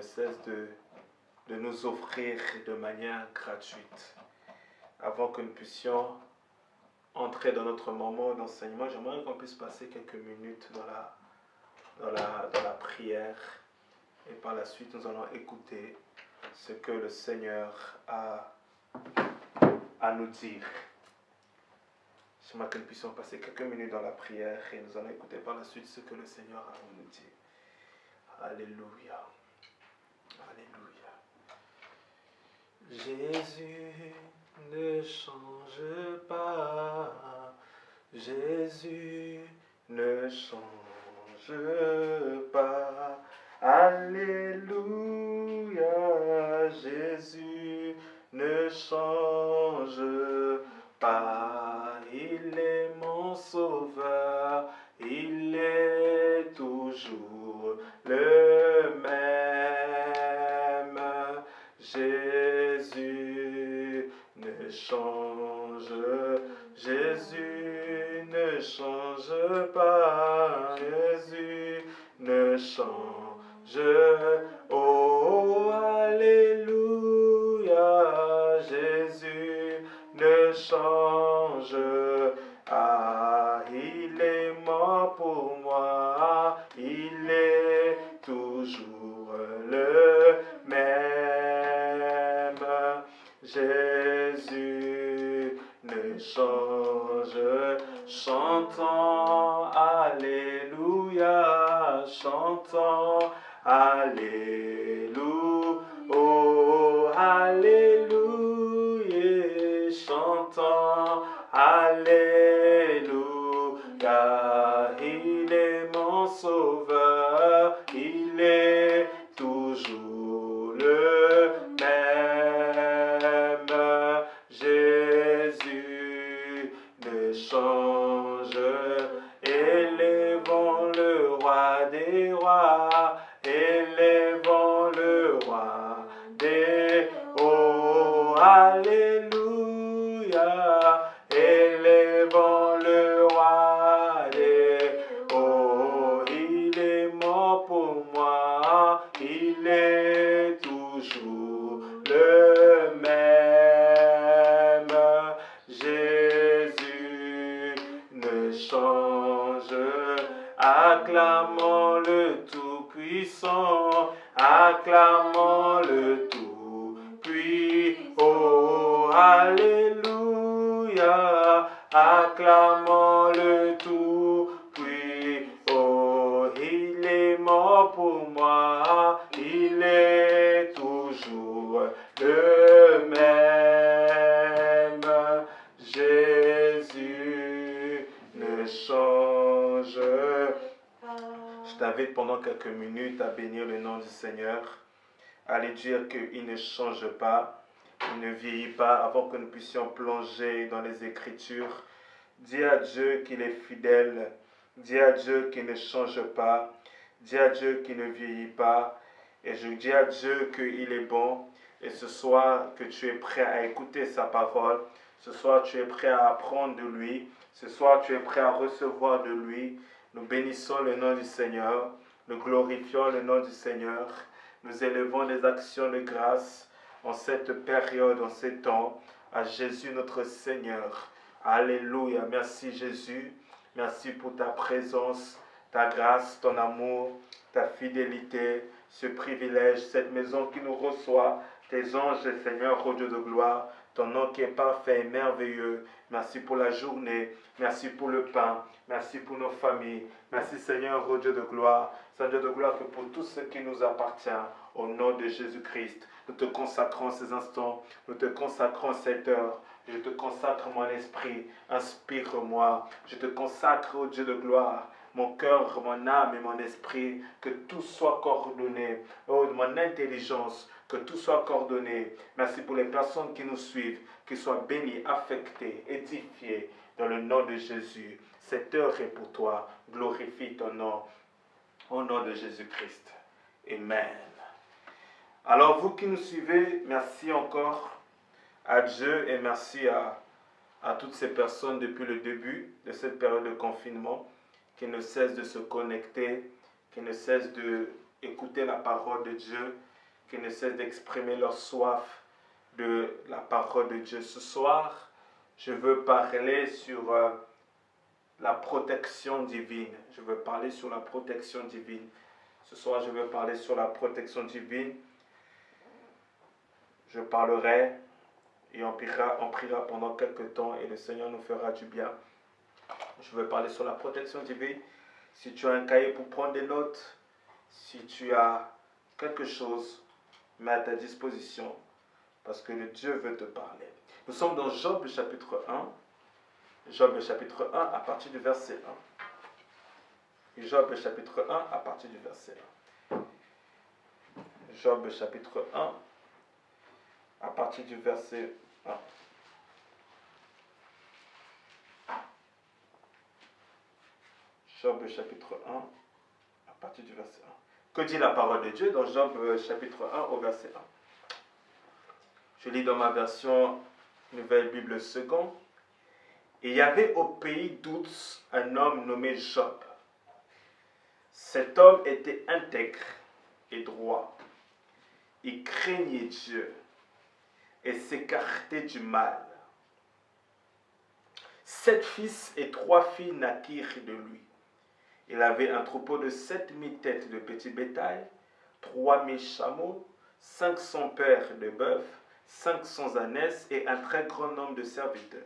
cesse de nous offrir de manière gratuite. Avant que nous puissions entrer dans notre moment d'enseignement, j'aimerais qu'on puisse passer quelques minutes dans la prière. Et par la suite, nous allons écouter ce que le Seigneur a à nous dire. J'aimerais que nous puissions passer quelques minutes dans la prière et nous allons écouter par la suite ce que le Seigneur a à nous dire. Alléluia. Alléluia. Jésus ne change pas. Jésus ne change pas. Alléluia. Jésus ne change pas. Il est mon sauveur. Il est toujours le même. Jésus ne change. Jésus ne change pas. Jésus ne change. Oh, alléluia. Jésus ne change. Ah, il est mort pour moi. Il est toujours le même. Jésus ne change. Chantons alléluia. Chantons alléluia. Oh, alléluia. Chantons alléluia. Il est mon sauveur. Il est toujours le même. Jésus ne change. Élevons le roi des rois. Élevons le roi des oh, alléluia. Élevons le roi des oh, il est mort pour moi. Il est toujours le même. Jésus ne change. Acclamons le Tout-Puissant. Acclamons le Tout-Puissant. Oh, alléluia. Acclamons le Tout-Puissant. Oh, il est mort pour moi. Il est toujours le même. Jésus ne change. Je t'invite pendant quelques minutes à bénir le nom du Seigneur, à lui dire qu'il ne change pas, il ne vieillit pas, avant que nous puissions plonger dans les Écritures. Dis à Dieu qu'il est fidèle, dis à Dieu qu'il ne change pas, dis à Dieu qu'il ne vieillit pas, et je dis à Dieu qu'il est bon, et ce soir que tu es prêt à écouter sa parole, ce soir tu es prêt à apprendre de lui, ce soir tu es prêt à recevoir de lui. Nous bénissons le nom du Seigneur, nous glorifions le nom du Seigneur, nous élevons des actions de grâce en cette période, en ces temps, à Jésus notre Seigneur. Alléluia, merci Jésus, merci pour ta présence, ta grâce, ton amour, ta fidélité, ce privilège, cette maison qui nous reçoit, tes anges, Seigneur, ô Dieu de gloire, ton nom qui est parfait et merveilleux. Merci pour la journée, merci pour le pain, merci pour nos familles. Merci Seigneur, ô Dieu de gloire, Seigneur de gloire, que pour tout ce qui nous appartient, au nom de Jésus-Christ, nous te consacrons ces instants, nous te consacrons cette heure. Je te consacre mon esprit, inspire-moi. Je te consacre, ô Dieu de gloire, mon cœur, mon âme et mon esprit, que tout soit coordonné. Oh, mon intelligence, que tout soit coordonné. Merci pour les personnes qui nous suivent, qu'ils soient bénis, affectés, édifiés, dans le nom de Jésus. Cette heure est pour toi. Glorifie ton nom, au nom de Jésus-Christ. Amen. Alors, vous qui nous suivez, merci encore à Dieu et merci à toutes ces personnes depuis le début de cette période de confinement qui ne cessent de se connecter, qui ne cessent d'écouter la parole de Dieu qui ne cessent d'exprimer leur soif de la parole de Dieu. Ce soir, je veux parler sur la protection divine. Je veux parler sur la protection divine. Ce soir, je veux parler sur la protection divine. Je parlerai et on priera pendant quelques temps et le Seigneur nous fera du bien. Je veux parler sur la protection divine. Si tu as un cahier pour prendre des notes, si tu as quelque chose, mets à ta disposition parce que le Dieu veut te parler. Nous sommes dans Job le chapitre 1. Job le chapitre 1 à partir du verset 1. Job le chapitre 1 à partir du verset 1. Job le chapitre 1 à partir du verset 1. Job chapitre 1 à partir du verset 1. Que dit la parole de Dieu dans Job chapitre 1 au verset 1? Je lis dans ma version Nouvelle Bible seconde. Il y avait au pays d'Ouz un homme nommé Job. Cet homme était intègre et droit. Il craignait Dieu et s'écartait du mal. 7 fils et 3 filles naquirent de lui. Il avait un troupeau de 7000 têtes de petits bétail, 3000 chameaux, 500 paires de bœufs, 500 ânesses et un très grand nombre de serviteurs.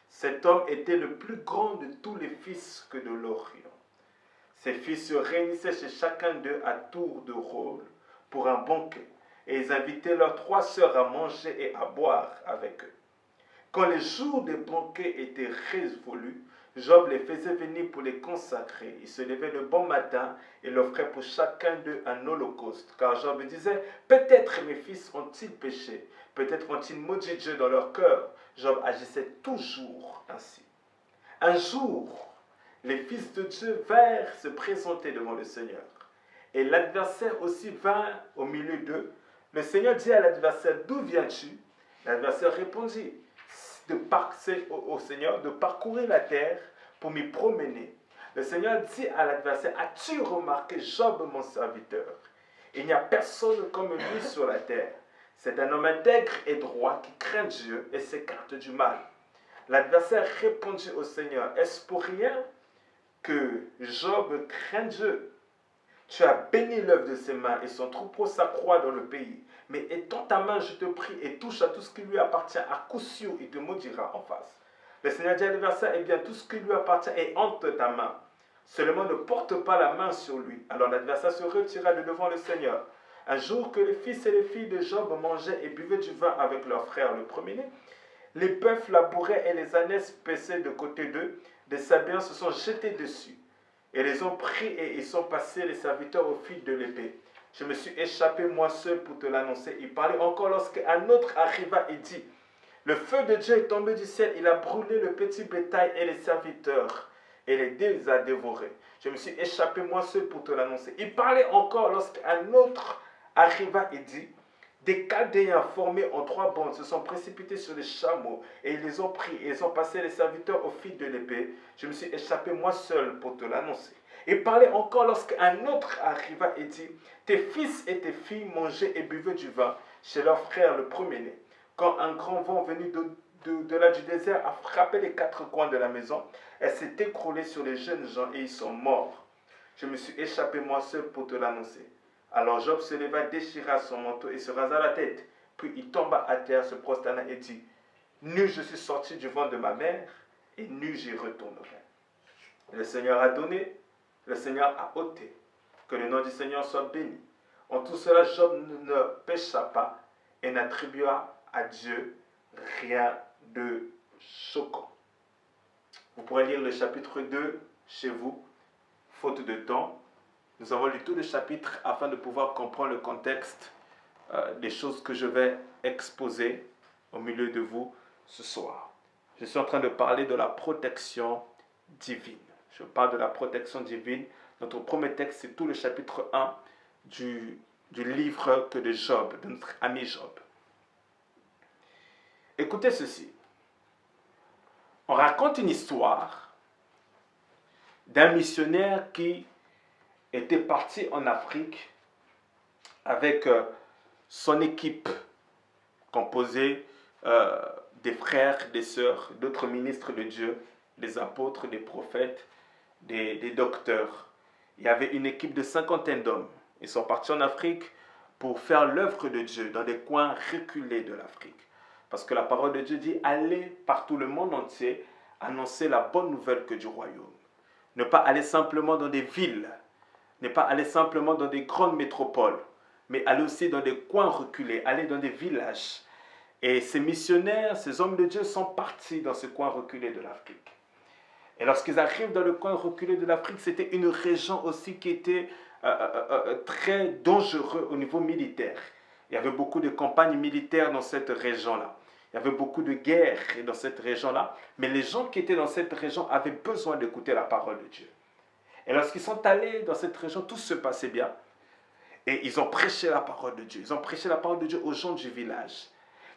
Cet homme était le plus grand de tous les fils que de l'Orient. Ses fils se réunissaient chez chacun d'eux à tour de rôle pour un banquet, et ils invitaient leurs 3 sœurs à manger et à boire avec eux. Quand les jours des banquets étaient révolus, Job les faisait venir pour les consacrer. Il se levait le bon matin et l'offrait pour chacun d'eux un holocauste. Car Job disait, peut-être mes fils ont-ils péché, peut-être ont-ils maudit Dieu dans leur cœur. Job agissait toujours ainsi. Un jour, les fils de Dieu vinrent se présenter devant le Seigneur. Et l'adversaire aussi vint au milieu d'eux. Le Seigneur dit à l'adversaire, d'où viens-tu? L'adversaire répondit, au Seigneur de parcourir la terre pour m'y promener. Le Seigneur dit à l'adversaire, as-tu remarqué Job, mon serviteur? Il n'y a personne comme lui sur la terre. C'est un homme intègre et droit qui craint Dieu et s'écarte du mal. L'adversaire répondit au Seigneur, est-ce pour rien que Job craint Dieu? Tu as béni l'œuvre de ses mains et son troupeau s'accroît dans le pays. Mais étends ta main, je te prie, et touche à tout ce qui lui appartient. À coup sûr, il te maudira en face. Le Seigneur dit à l'adversaire, eh bien, tout ce qui lui appartient est entre ta main. Seulement ne porte pas la main sur lui. Alors l'adversaire se retira de devant le Seigneur. Un jour que les fils et les filles de Job mangeaient et buvaient du vin avec leur frère le premier-né, les bœufs labouraient et les ânesses paissaient de côté d'eux. Des Sabiens se sont jetés dessus et les ont pris et ils sont passés les serviteurs au fil de l'épée. Je me suis échappé moi seul pour te l'annoncer. Il parlait encore lorsqu'un autre arriva et dit, le feu de Dieu est tombé du ciel, il a brûlé le petit bétail et les serviteurs et les a dévorés. Je me suis échappé moi seul pour te l'annoncer. Il parlait encore lorsqu'un autre arriva et dit, des Chaldéens formés en 3 bandes se sont précipités sur les chameaux et ils les ont pris et ils ont passé les serviteurs au fil de l'épée. Je me suis échappé moi seul pour te l'annoncer. Il parlait encore lorsqu'un autre arriva et dit, tes fils et tes filles mangeaient et buvaient du vin chez leur frère le premier-né. Quand un grand vent venu de là du désert a frappé les 4 coins de la maison, elle s'est écroulée sur les jeunes gens et ils sont morts. Je me suis échappé moi seul pour te l'annoncer. Alors Job se leva, déchira son manteau et se rasa la tête. Puis il tomba à terre, se prosterna et dit, nu je suis sorti du ventre de ma mère et nu j'y retournerai. Le Seigneur a donné, le Seigneur a ôté. Que le nom du Seigneur soit béni. En tout cela, Job ne pécha pas et n'attribua à Dieu rien de choquant. Vous pourrez lire le chapitre 2 chez vous, faute de temps. Nous avons lu tout le chapitre afin de pouvoir comprendre le contexte des choses que je vais exposer au milieu de vous ce soir. Je suis en train de parler de la protection divine. Je parle de la protection divine. Notre premier texte, c'est tout le chapitre 1 du livre de Job, de notre ami Job. Écoutez ceci. On raconte une histoire d'un missionnaire qui était parti en Afrique avec son équipe composée des frères, des sœurs, d'autres ministres de Dieu, des apôtres, des prophètes, des docteurs. Il y avait une équipe de 50 d'hommes. Ils sont partis en Afrique pour faire l'œuvre de Dieu dans des coins reculés de l'Afrique. Parce que la parole de Dieu dit, allez partout le monde entier, annoncer la bonne nouvelle que du royaume. Ne pas aller simplement dans des villes, ne pas aller simplement dans des grandes métropoles, mais aller aussi dans des coins reculés, aller dans des villages. Et ces missionnaires, ces hommes de Dieu sont partis dans ce coin reculé de l'Afrique. Et lorsqu'ils arrivent dans le coin reculé de l'Afrique, c'était une région aussi qui était très dangereuse au niveau militaire. Il y avait beaucoup de campagnes militaires dans cette région-là. Il y avait beaucoup de guerres dans cette région-là. Mais les gens qui étaient dans cette région avaient besoin d'écouter la parole de Dieu. Et lorsqu'ils sont allés dans cette région, tout se passait bien. Et ils ont prêché la parole de Dieu. Ils ont prêché la parole de Dieu aux gens du village.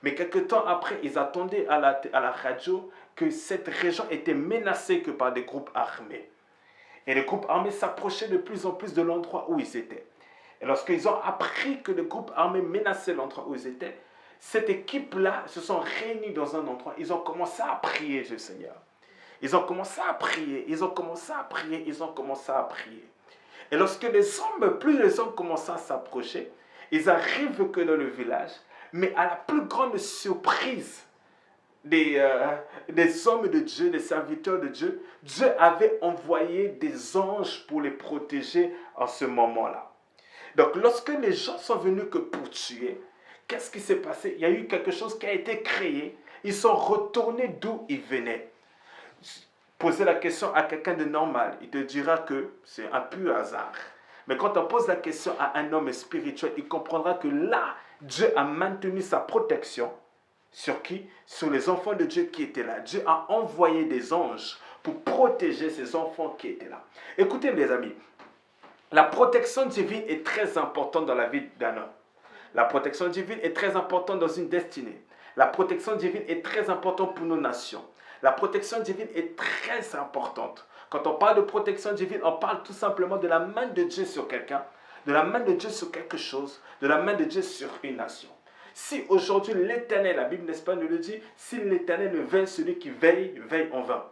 Mais quelque temps après, ils attendaient à la radio que cette région était menacée que par des groupes armés. Et les groupes armés s'approchaient de plus en plus de l'endroit où ils étaient. Et lorsqu'ils ont appris que les groupes armés menaçaient l'endroit où ils étaient, cette équipe-là se sont réunis dans un endroit. Ils ont commencé à prier le Seigneur. Ils ont commencé à prier, ils ont commencé à prier, ils ont commencé à prier. Et lorsque plus les hommes commencent à s'approcher, ils arrivent que dans le village, mais à la plus grande surprise des hommes de Dieu, des serviteurs de Dieu, Dieu avait envoyé des anges pour les protéger en ce moment-là. Donc lorsque les gens sont venus que pour tuer, qu'est-ce qui s'est passé? Il y a eu quelque chose qui a été créé. Ils sont retournés d'où ils venaient. Poser la question à quelqu'un de normal, il te dira que c'est un pur hasard. Mais quand on pose la question à un homme spirituel, il comprendra que là, Dieu a maintenu sa protection. Sur qui? Sur les enfants de Dieu qui étaient là. Dieu a envoyé des anges pour protéger ces enfants qui étaient là. Écoutez les amis, la protection divine est très importante dans la vie d'un homme. La protection divine est très importante dans une destinée. La protection divine est très importante pour nos nations. La protection divine est très importante. Quand on parle de protection divine, on parle tout simplement de la main de Dieu sur quelqu'un, de la main de Dieu sur quelque chose, de la main de Dieu sur une nation. Si aujourd'hui l'Éternel, la Bible n'est-ce pas nous le dit, si l'Éternel ne veille, celui qui veille, veille en vain.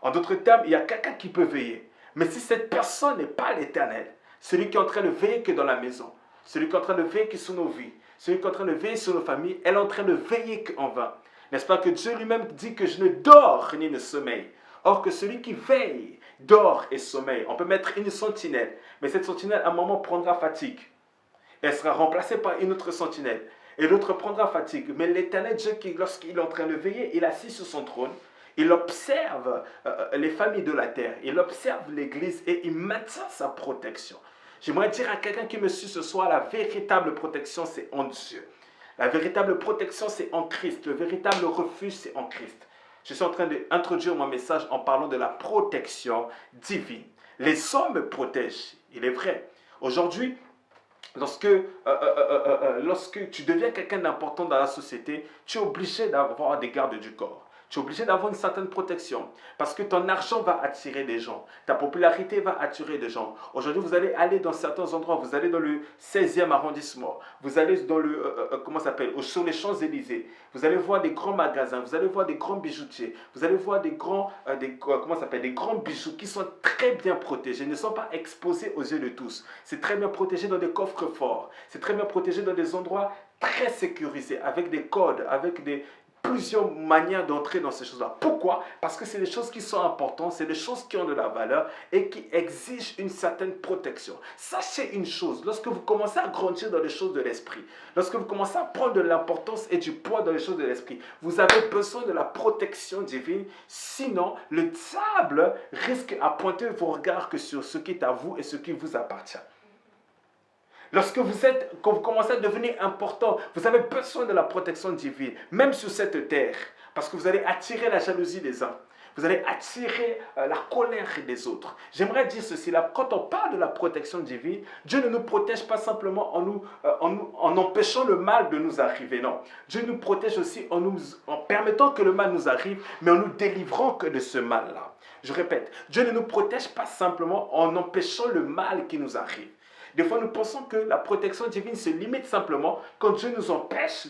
En d'autres termes, il y a quelqu'un qui peut veiller. Mais si cette personne n'est pas l'Éternel, celui qui est en train de veiller que dans la maison, celui qui est en train de veiller que sur nos vies, celui qui est en train de veiller sur nos familles, elle est en train de veiller qu'en vain. N'est-ce pas que Dieu lui-même dit que je ne dors ni ne sommeille. Or que celui qui veille, dort et sommeille. On peut mettre une sentinelle, mais cette sentinelle à un moment prendra fatigue. Elle sera remplacée par une autre sentinelle. Et l'autre prendra fatigue. Mais l'Éternel Dieu, lorsqu'il est en train de veiller, il est assis sur son trône. Il observe les familles de la terre. Il observe l'Église et il maintient sa protection. J'aimerais dire à quelqu'un qui me suit ce soir, la véritable protection, c'est en Dieu. La véritable protection, c'est en Christ. Le véritable refuge, c'est en Christ. Je suis en train d'introduire mon message en parlant de la protection divine. Les hommes me protègent, il est vrai. Aujourd'hui, lorsque tu deviens quelqu'un d'important dans la société, tu es obligé d'avoir des gardes du corps. Tu es obligé d'avoir une certaine protection parce que ton argent va attirer des gens. Ta popularité va attirer des gens. Aujourd'hui, vous allez aller dans certains endroits. Vous allez dans le 16e arrondissement. Vous allez dans sur les Champs-Élysées. Vous allez voir des grands magasins. Vous allez voir des grands bijoutiers. Vous allez voir des grands bijoux qui sont très bien protégés. Ils ne sont pas exposés aux yeux de tous. C'est très bien protégé dans des coffres forts. C'est très bien protégé dans des endroits très sécurisés avec des codes, avec plusieurs manières d'entrer dans ces choses-là. Pourquoi? Parce que c'est des choses qui sont importantes, c'est des choses qui ont de la valeur et qui exigent une certaine protection. Sachez une chose, lorsque vous commencez à grandir dans les choses de l'esprit, lorsque vous commencez à prendre de l'importance et du poids dans les choses de l'esprit, vous avez besoin de la protection divine, sinon le diable risque à pointer vos regards que sur ce qui est à vous et ce qui vous appartient. Quand vous commencez à devenir important, vous avez besoin de la protection divine, même sur cette terre, parce que vous allez attirer la jalousie des uns, vous allez attirer la colère des autres. J'aimerais dire ceci là, quand on parle de la protection divine, Dieu ne nous protège pas simplement en empêchant le mal de nous arriver, non. Dieu nous protège aussi en permettant que le mal nous arrive, mais en nous délivrant que de ce mal-là. Je répète, Dieu ne nous protège pas simplement en empêchant le mal qui nous arrive. Des fois, nous pensons que la protection divine se limite simplement quand Dieu nous empêche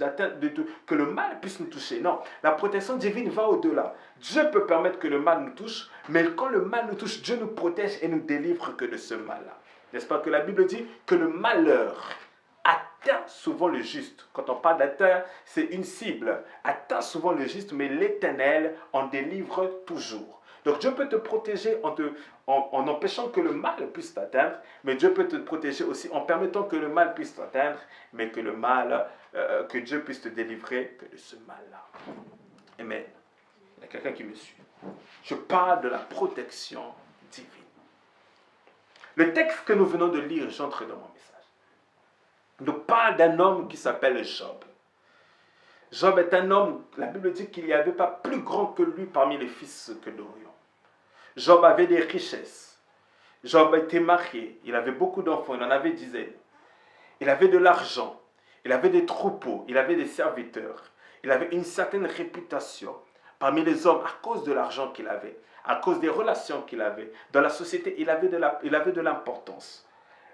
que le mal puisse nous toucher. Non, la protection divine va au-delà. Dieu peut permettre que le mal nous touche, mais quand le mal nous touche, Dieu nous protège et nous délivre que de ce mal-là. N'est-ce pas que la Bible dit que le malheur atteint souvent le juste. Quand on parle d'atteindre, c'est une cible. Atteint souvent le juste, mais l'Éternel en délivre toujours. Donc Dieu peut te protéger en empêchant que le mal puisse t'atteindre, mais Dieu peut te protéger aussi en permettant que le mal puisse t'atteindre, mais que que Dieu puisse te délivrer que de ce mal-là. Amen. Il y a quelqu'un qui me suit. Je parle de la protection divine. Le texte que nous venons de lire, j'entre dans mon message, nous parle d'un homme qui s'appelle Job. Job est un homme, la Bible dit qu'il n'y avait pas plus grand que lui parmi les fils que d'Orion. Job avait des richesses. Job était marié. Il avait beaucoup d'enfants. Il en avait dizaines. Il avait de l'argent. Il avait des troupeaux. Il avait des serviteurs. Il avait une certaine réputation parmi les hommes à cause de l'argent qu'il avait, à cause des relations qu'il avait. Dans la société, il avait de l'importance.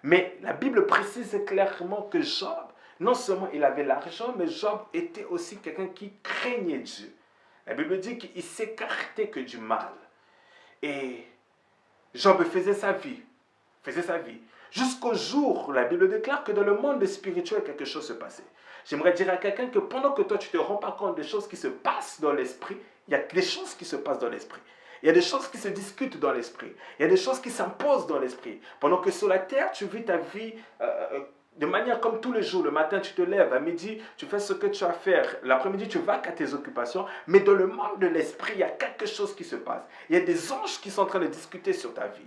Mais la Bible précise clairement que Job, non seulement il avait l'argent, mais Job était aussi quelqu'un qui craignait Dieu. La Bible dit qu'il s'écartait que du mal. Et Job faisait sa vie. Jusqu'au jour où la Bible déclare que dans le monde spirituel, quelque chose se passait. J'aimerais dire à quelqu'un que pendant que toi, tu ne te rends pas compte des choses qui se passent dans l'esprit, il y a des choses qui se passent dans l'esprit. Il y a des choses qui se discutent dans l'esprit. Il y a des choses qui s'imposent dans l'esprit. Pendant que sur la terre, tu vis ta vie de manière comme tous les jours. Le matin, tu te lèves. À midi, tu fais ce que tu as à faire. L'après-midi, tu vas à tes occupations. Mais dans le monde de l'esprit, il y a quelque chose qui se passe. Il y a des anges qui sont en train de discuter sur ta vie.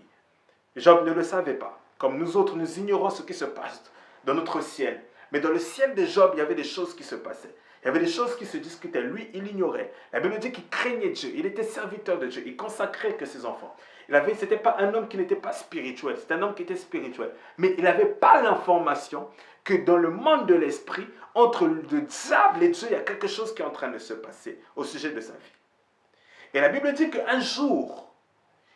Job ne le savait pas. Comme nous autres, nous ignorons ce qui se passe dans notre ciel. Mais dans le ciel de Job, il y avait des choses qui se passaient. Il y avait des choses qui se discutaient. Lui, il ignorait. La Bible dit qu'il craignait Dieu. Il était serviteur de Dieu. Il consacrait que ses enfants. Ce n'était pas un homme qui n'était pas spirituel. C'est un homme qui était spirituel. Mais il n'avait pas l'information que dans le monde de l'esprit, entre le diable et Dieu, il y a quelque chose qui est en train de se passer au sujet de sa vie. Et la Bible dit qu'un jour,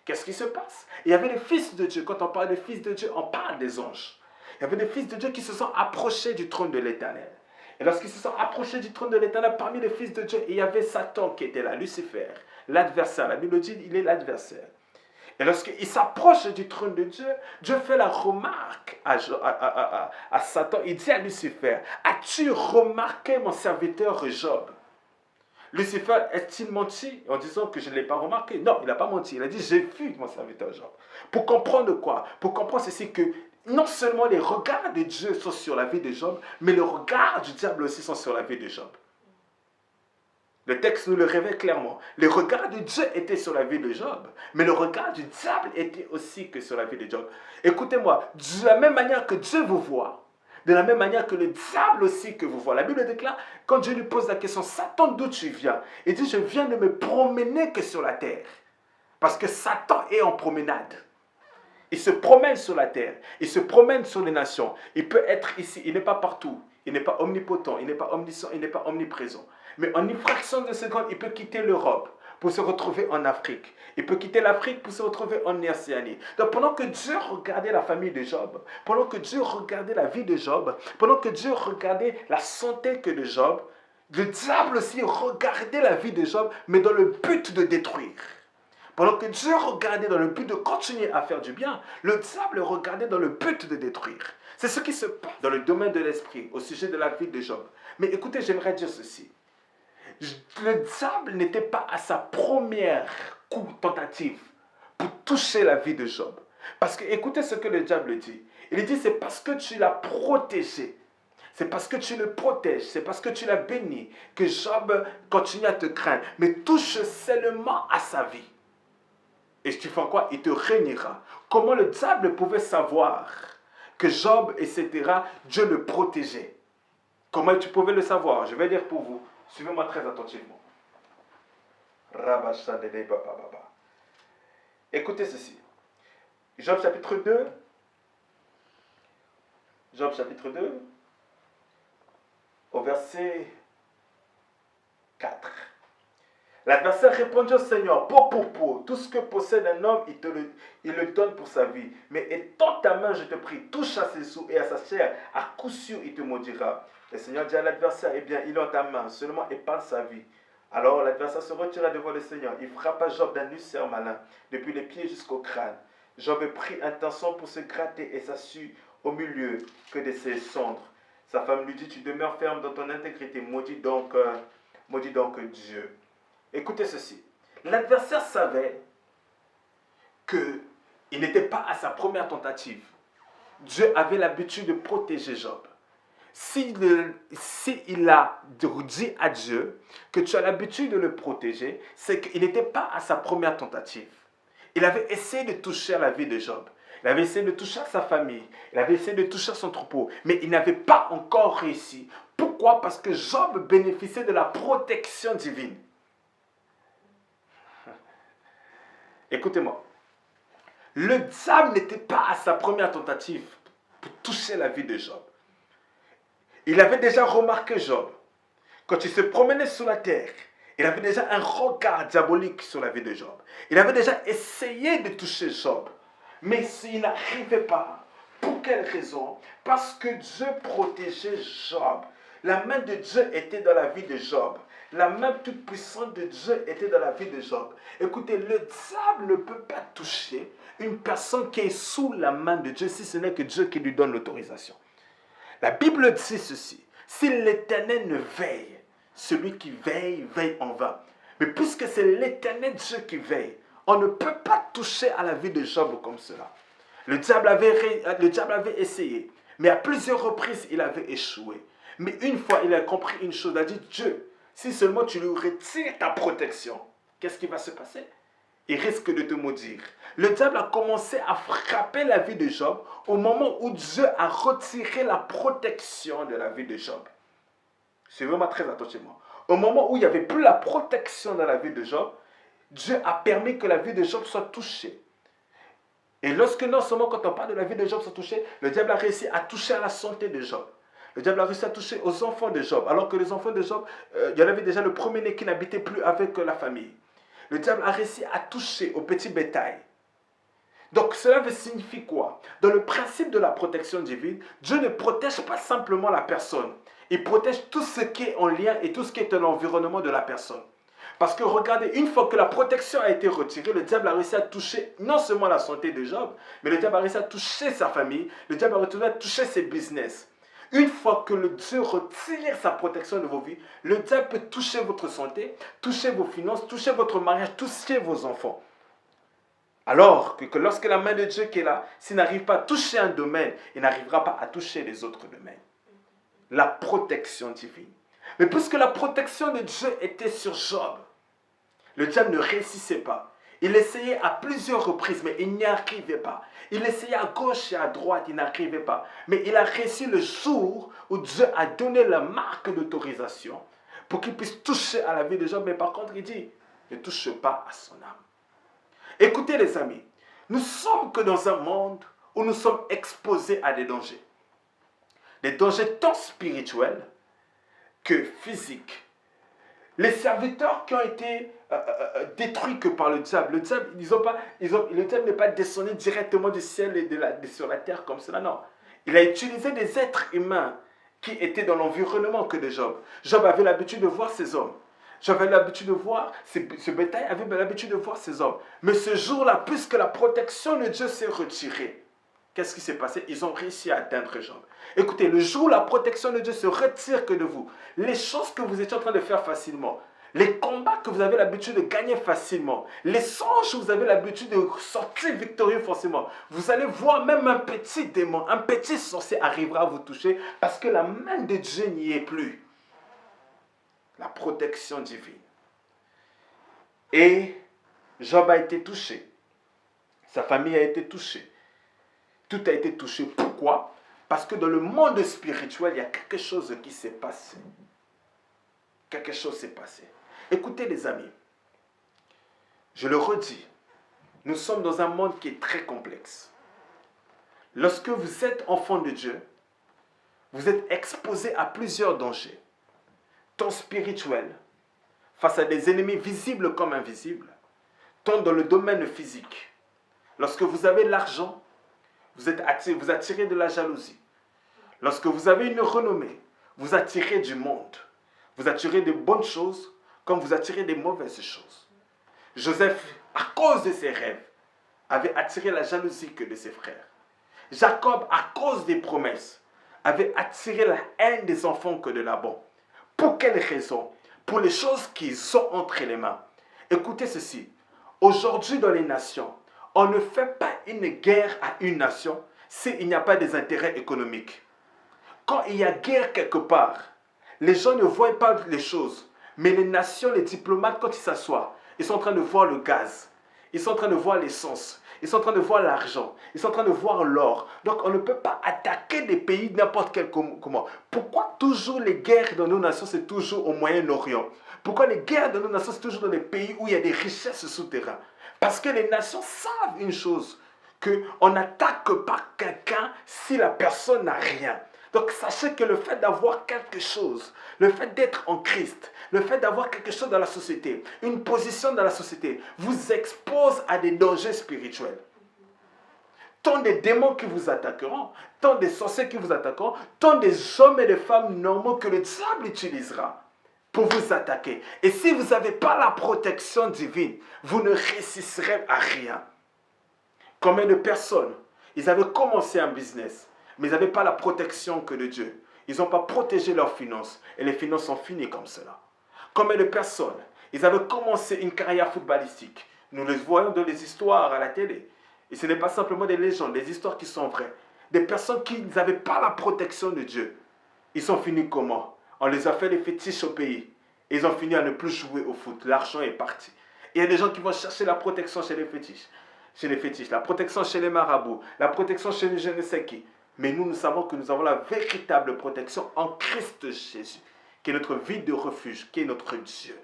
qu'est-ce qui se passe? Il y avait les fils de Dieu. Quand on parle des fils de Dieu, on parle des anges. Il y avait des fils de Dieu qui se sont approchés du trône de l'Éternel. Et lorsqu'ils se sont approchés du trône de l'Éternel, parmi les fils de Dieu, il y avait Satan qui était là, Lucifer, l'adversaire. La Bible dit qu'il est l'adversaire. Et lorsqu'il s'approche du trône de Dieu, Dieu fait la remarque à Satan. Il dit à Lucifer, as-tu remarqué mon serviteur Job? Lucifer est-il menti en disant que je ne l'ai pas remarqué? Non, il n'a pas menti. Il a dit, j'ai vu mon serviteur Job. Pour comprendre quoi? Pour comprendre ceci que non seulement les regards de Dieu sont sur la vie de Job, mais les regards du diable aussi sont sur la vie de Job. Le texte nous le révèle clairement. Les regards de Dieu étaient sur la vie de Job, mais le regard du diable était aussi que sur la vie de Job. Écoutez-moi, de la même manière que Dieu vous voit, de la même manière que le diable aussi que vous voit. La Bible déclare, quand Dieu lui pose la question, Satan, d'où tu viens? Il dit, je viens de me promener que sur la terre. Parce que Satan est en promenade. Il se promène sur la terre. Il se promène sur les nations. Il peut être ici. Il n'est pas partout. Il n'est pas omnipotent. Il n'est pas omniscient. Il n'est pas omniprésent. Mais en une fraction de seconde, il peut quitter l'Europe pour se retrouver en Afrique. Il peut quitter l'Afrique pour se retrouver en Océanie. Donc pendant que Dieu regardait la famille de Job, pendant que Dieu regardait la vie de Job, pendant que Dieu regardait la santé que de Job, le diable aussi regardait la vie de Job, mais dans le but de détruire. Pendant que Dieu regardait dans le but de continuer à faire du bien, le diable regardait dans le but de détruire. C'est ce qui se passe dans le domaine de l'esprit, au sujet de la vie de Job. Mais écoutez, j'aimerais dire ceci. Le diable n'était pas à sa première tentative pour toucher la vie de Job. Parce que écoutez ce que le diable dit. Il dit, c'est parce que tu l'as protégé. C'est parce que tu le protèges, c'est parce que tu l'as béni, que Job continue à te craindre. Mais touche seulement à sa vie. Et si tu fais quoi? Il te régnera. Comment le diable pouvait savoir que Job, etc., Dieu le protégeait? Comment tu pouvais le savoir? Je vais dire pour vous. Suivez-moi très attentivement. Écoutez ceci. Job chapitre 2. Job chapitre 2. Au verset 4. L'adversaire répondit au Seigneur, pour, tout ce que possède un homme, il le donne pour sa vie. Mais étends ta main, je te prie, touche à ses sous et à sa chair, à coup sûr, il te maudira. Le Seigneur dit à l'adversaire, eh bien, il est en ta main, seulement épargne sa vie. Alors l'adversaire se retira devant le Seigneur. Il frappa Job d'un ulcère malin, depuis les pieds jusqu'au crâne. Job prit un tançon pour se gratter et s'assut au milieu que de ses cendres. Sa femme lui dit, tu demeures ferme dans ton intégrité, maudit donc Dieu. Écoutez ceci. L'adversaire savait qu'il n'était pas à sa première tentative. Dieu avait l'habitude de protéger Job. S'il a dit à Dieu que tu as l'habitude de le protéger, c'est qu'il n'était pas à sa première tentative. Il avait essayé de toucher à la vie de Job. Il avait essayé de toucher à sa famille. Il avait essayé de toucher à son troupeau. Mais il n'avait pas encore réussi. Pourquoi? Parce que Job bénéficiait de la protection divine. Écoutez-moi. Le diable n'était pas à sa première tentative pour toucher la vie de Job. Il avait déjà remarqué Job. Quand il se promenait sur la terre, il avait déjà un regard diabolique sur la vie de Job. Il avait déjà essayé de toucher Job. Mais s'il n'arrivait pas, pour quelle raison? Parce que Dieu protégeait Job. La main de Dieu était dans la vie de Job. La main toute puissante de Dieu était dans la vie de Job. Écoutez, le diable ne peut pas toucher une personne qui est sous la main de Dieu si ce n'est que Dieu qui lui donne l'autorisation. La Bible dit ceci, si l'Éternel ne veille, celui qui veille, veille en vain. Mais puisque c'est l'Éternel Dieu qui veille, on ne peut pas toucher à la vie de Job comme cela. Le diable avait essayé, mais à plusieurs reprises, il avait échoué. Mais une fois, il a compris une chose, il a dit, Dieu, si seulement tu lui retires ta protection, qu'est-ce qui va se passer? Il risque de te maudire. Le diable a commencé à frapper la vie de Job au moment où Dieu a retiré la protection de la vie de Job. Suivez-moi très attentivement. Au moment où il n'y avait plus la protection dans la vie de Job, Dieu a permis que la vie de Job soit touchée. Et lorsque non seulement quand on parle de la vie de Job soit touchée, le diable a réussi à toucher à la santé de Job. Le diable a réussi à toucher aux enfants de Job. Alors que les enfants de Job, il y en avait déjà le premier-né qui n'habitait plus avec la famille. Le diable a réussi à toucher au petit bétail. Donc cela veut signifier quoi? Dans le principe de la protection divine, Dieu ne protège pas simplement la personne. Il protège tout ce qui est en lien et tout ce qui est dans l'environnement de la personne. Parce que regardez, une fois que la protection a été retirée, le diable a réussi à toucher non seulement la santé de Job, mais le diable a réussi à toucher sa famille, le diable a réussi à toucher ses business. Une fois que le Dieu retire sa protection de vos vies, le diable peut toucher votre santé, toucher vos finances, toucher votre mariage, toucher vos enfants. Alors que lorsque la main de Dieu qui est là, s'il n'arrive pas à toucher un domaine, il n'arrivera pas à toucher les autres domaines. La protection divine. Mais puisque la protection de Dieu était sur Job, le diable ne réussissait pas. Il essayait à plusieurs reprises, mais il n'y arrivait pas. Il essayait à gauche et à droite, il n'arrivait pas. Mais il a réussi le jour où Dieu a donné la marque d'autorisation pour qu'il puisse toucher à la vie de Job. Mais par contre, il dit, ne touche pas à son âme. Écoutez les amis, nous sommes que dans un monde où nous sommes exposés à des dangers. Des dangers tant spirituels que physiques. Les serviteurs qui ont été détruits que par le diable. Le diable n'est pas descendu directement du ciel et sur la terre comme cela, non. Il a utilisé des êtres humains qui étaient dans l'environnement que de Job. Job avait l'habitude de voir ces hommes. Job avait l'habitude de voir, ce bétail avait l'habitude de voir ces hommes. Mais ce jour-là, puisque la protection de Dieu s'est retirée, qu'est-ce qui s'est passé? Ils ont réussi à atteindre Job. Écoutez, le jour où la protection de Dieu se retire que de vous, les choses que vous étiez en train de faire facilement, les combats que vous avez l'habitude de gagner facilement, les songes que vous avez l'habitude de sortir victorieux forcément, vous allez voir même un petit démon, un petit sorcier arrivera à vous toucher parce que la main de Dieu n'y est plus. La protection divine. Et Job a été touché. Sa famille a été touchée. Tout a été touché. Pourquoi? Parce que dans le monde spirituel, il y a quelque chose qui s'est passé. Quelque chose s'est passé. Écoutez les amis, je le redis, nous sommes dans un monde qui est très complexe. Lorsque vous êtes enfant de Dieu, vous êtes exposé à plusieurs dangers, tant spirituels, face à des ennemis visibles comme invisibles, tant dans le domaine physique. Lorsque vous avez l'argent, vous attirez de la jalousie. Lorsque vous avez une renommée, vous attirez du monde. Vous attirez de bonnes choses comme vous attirez des mauvaises choses. Joseph, à cause de ses rêves, avait attiré la jalousie que de ses frères. Jacob, à cause des promesses, avait attiré la haine des enfants que de Laban. Pour quelle raison? Pour les choses qui sont entre les mains. Écoutez ceci. Aujourd'hui dans les nations, on ne fait pas une guerre à une nation s'il n'y a pas des intérêts économiques. Quand il y a guerre quelque part, les gens ne voient pas les choses. Mais les nations, les diplomates, quand ils s'assoient, ils sont en train de voir le gaz. Ils sont en train de voir l'essence. Ils sont en train de voir l'argent. Ils sont en train de voir l'or. Donc on ne peut pas attaquer des pays n'importe quel comment. Pourquoi toujours les guerres dans nos nations, c'est toujours au Moyen-Orient? Pourquoi les guerres dans nos nations, c'est toujours dans des pays où il y a des richesses souterraines? Parce que les nations savent une chose, qu'on n'attaque pas quelqu'un si la personne n'a rien. Donc sachez que le fait d'avoir quelque chose, le fait d'être en Christ, le fait d'avoir quelque chose dans la société, une position dans la société, vous expose à des dangers spirituels. Tant des démons qui vous attaqueront, tant des sorciers qui vous attaqueront, tant des hommes et des femmes normaux que le diable utilisera pour vous attaquer. Et si vous n'avez pas la protection divine, vous ne réussirez à rien. Combien de personnes, ils avaient commencé un business, mais ils n'avaient pas la protection que de Dieu. Ils n'ont pas protégé leurs finances et les finances sont finies comme cela. Combien de personnes, ils avaient commencé une carrière footballistique. Nous les voyons dans les histoires à la télé. Et ce n'est pas simplement des légendes, des histoires qui sont vraies. Des personnes qui n'avaient pas la protection de Dieu. Ils sont finis comment? On les a fait des fétiches au pays. Et ils ont fini à ne plus jouer au foot. L'argent est parti. Et il y a des gens qui vont chercher la protection chez les fétiches. La protection chez les marabouts. La protection chez les je ne sais qui. Mais nous savons que nous avons la véritable protection en Christ Jésus, qui est notre vie de refuge, qui est notre Dieu.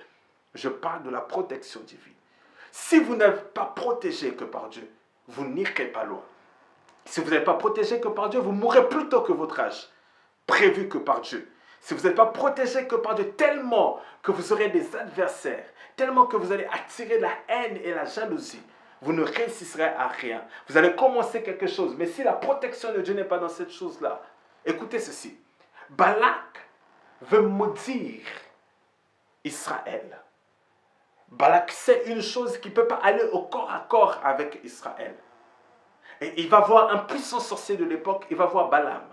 Je parle de la protection divine. Si vous n'êtes pas protégé que par Dieu, vous n'irez pas loin. Si vous n'êtes pas protégé que par Dieu, vous mourrez plus tôt que votre âge, prévu que par Dieu. Si vous n'êtes pas protégé que par Dieu, tellement que vous aurez des adversaires, tellement que vous allez attirer la haine et la jalousie, vous ne réussirez à rien. Vous allez commencer quelque chose. Mais si la protection de Dieu n'est pas dans cette chose-là, écoutez ceci. Balak veut maudire Israël. Balak sait une chose qui ne peut pas aller au corps à corps avec Israël. Et il va voir un puissant sorcier de l'époque, il va voir Balaam.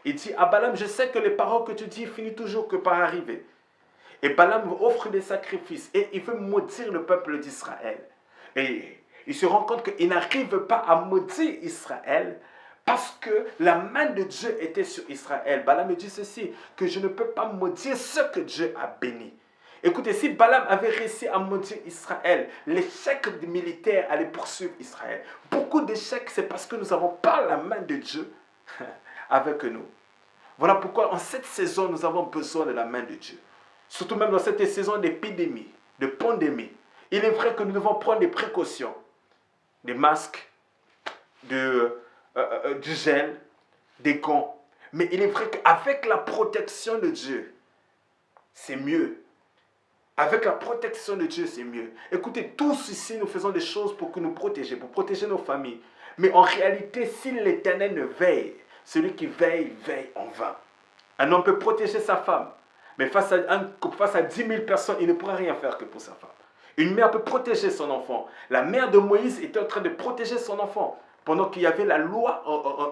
Il dit à Balaam, je sais que les paroles que tu dis finissent toujours que par arriver. Et Balaam offre des sacrifices et il veut maudire le peuple d'Israël. Et il se rend compte qu'il n'arrive pas à maudire Israël parce que la main de Dieu était sur Israël. Balaam me dit ceci, que je ne peux pas maudire ce que Dieu a béni. Écoutez, si Balaam avait réussi à maudire Israël, l'échec militaire allait poursuivre Israël. Beaucoup d'échecs, c'est parce que nous n'avons pas la main de Dieu avec nous. Voilà pourquoi en cette saison, nous avons besoin de la main de Dieu. Surtout même dans cette saison d'épidémie, de pandémie. Il est vrai que nous devons prendre des précautions. Des masques, du gel, des gants. Mais il est vrai qu'avec la protection de Dieu, c'est mieux. Avec la protection de Dieu, c'est mieux. Écoutez, tous ici, nous faisons des choses pour nous protéger, pour protéger nos familles. Mais en réalité, si l'Éternel ne veille, celui qui veille, veille en vain. Un homme peut protéger sa femme, mais face à 10 000 personnes, il ne pourra rien faire que pour sa femme. Une mère peut protéger son enfant. La mère de Moïse était en train de protéger son enfant pendant qu'il y avait la loi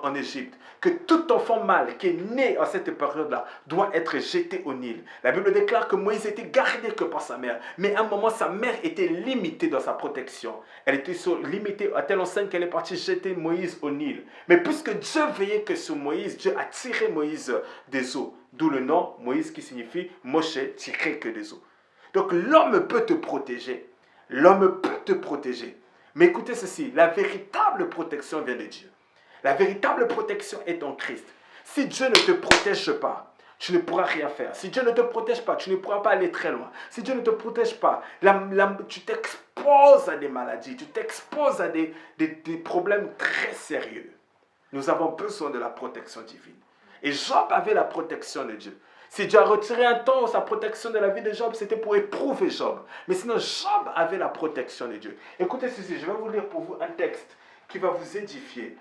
en Égypte, que tout enfant mâle qui est né à cette période-là doit être jeté au Nil. La Bible déclare que Moïse était gardé que par sa mère, mais à un moment, sa mère était limitée dans sa protection. Elle était limitée à telle enseigne qu'elle est partie jeter Moïse au Nil. Mais puisque Dieu veillait que sur Moïse, Dieu a tiré Moïse des eaux. D'où le nom Moïse qui signifie Moshe, tiré que des eaux. Donc l'homme peut te protéger. L'homme peut te protéger. Mais écoutez ceci, la véritable protection vient de Dieu. La véritable protection est en Christ. Si Dieu ne te protège pas, tu ne pourras rien faire. Si Dieu ne te protège pas, tu ne pourras pas aller très loin. Si Dieu ne te protège pas, tu t'exposes à des maladies, tu t'exposes à des problèmes très sérieux. Nous avons besoin de la protection divine. Et Job avait la protection de Dieu. Si Dieu a retiré un temps sa protection de la vie de Job, c'était pour éprouver Job. Mais sinon, Job avait la protection de Dieu. Écoutez ceci, je vais vous lire pour vous un texte qui va vous édifier,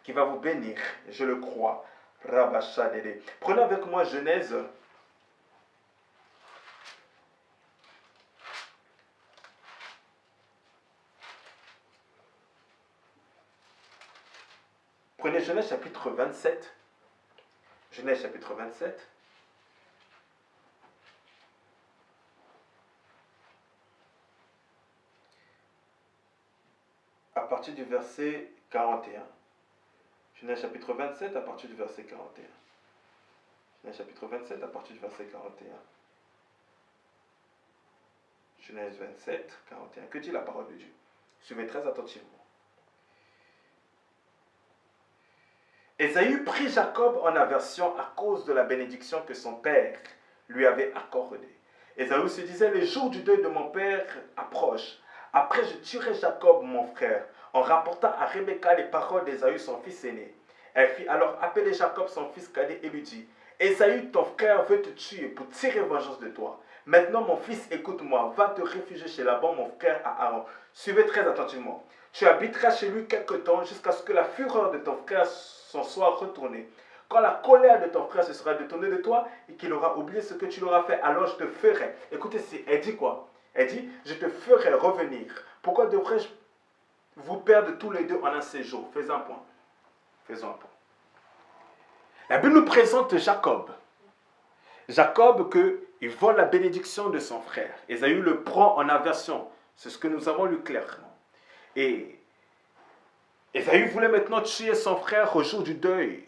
qui va vous bénir, je le crois. Rabashadede. Prenez avec moi Genèse. Prenez Genèse chapitre 27. Genèse chapitre 27. À partir du verset 41. Genèse chapitre 27 à partir du verset 41. Genèse chapitre 27 à partir du verset 41. Genèse 27, 41. Que dit la parole de Dieu? Suivez très attentivement. Ésaü prit Jacob en aversion à cause de la bénédiction que son père lui avait accordée. Ésaü se disait, le jour du deuil de mon père approche. Après, je tuerai Jacob, mon frère, en rapportant à Rebecca les paroles d'Ésaü, son fils aîné. Elle fit alors appeler Jacob, son fils cadet, et lui dit, Ésaü, ton frère, veut te tuer pour tirer vengeance de toi. Maintenant, mon fils, écoute-moi, va te réfugier chez Laban, mon frère, à Haran. Suivez très attentivement. Tu habiteras chez lui quelque temps jusqu'à ce que la fureur de ton frère s'en soit retournée. Quand la colère de ton frère se sera détournée de toi et qu'il aura oublié ce que tu l'auras fait, alors je te ferai. Écoutez, elle dit quoi? Elle dit, je te ferai revenir. Pourquoi devrais-je vous perdre tous les deux en un séjour? Faisons un point. Faisons un point. La Bible nous présente Jacob. Jacob, il vole la bénédiction de son frère. Ésaü le prend en aversion. C'est ce que nous avons lu clairement. Et Ésaü voulait maintenant tuer son frère au jour du deuil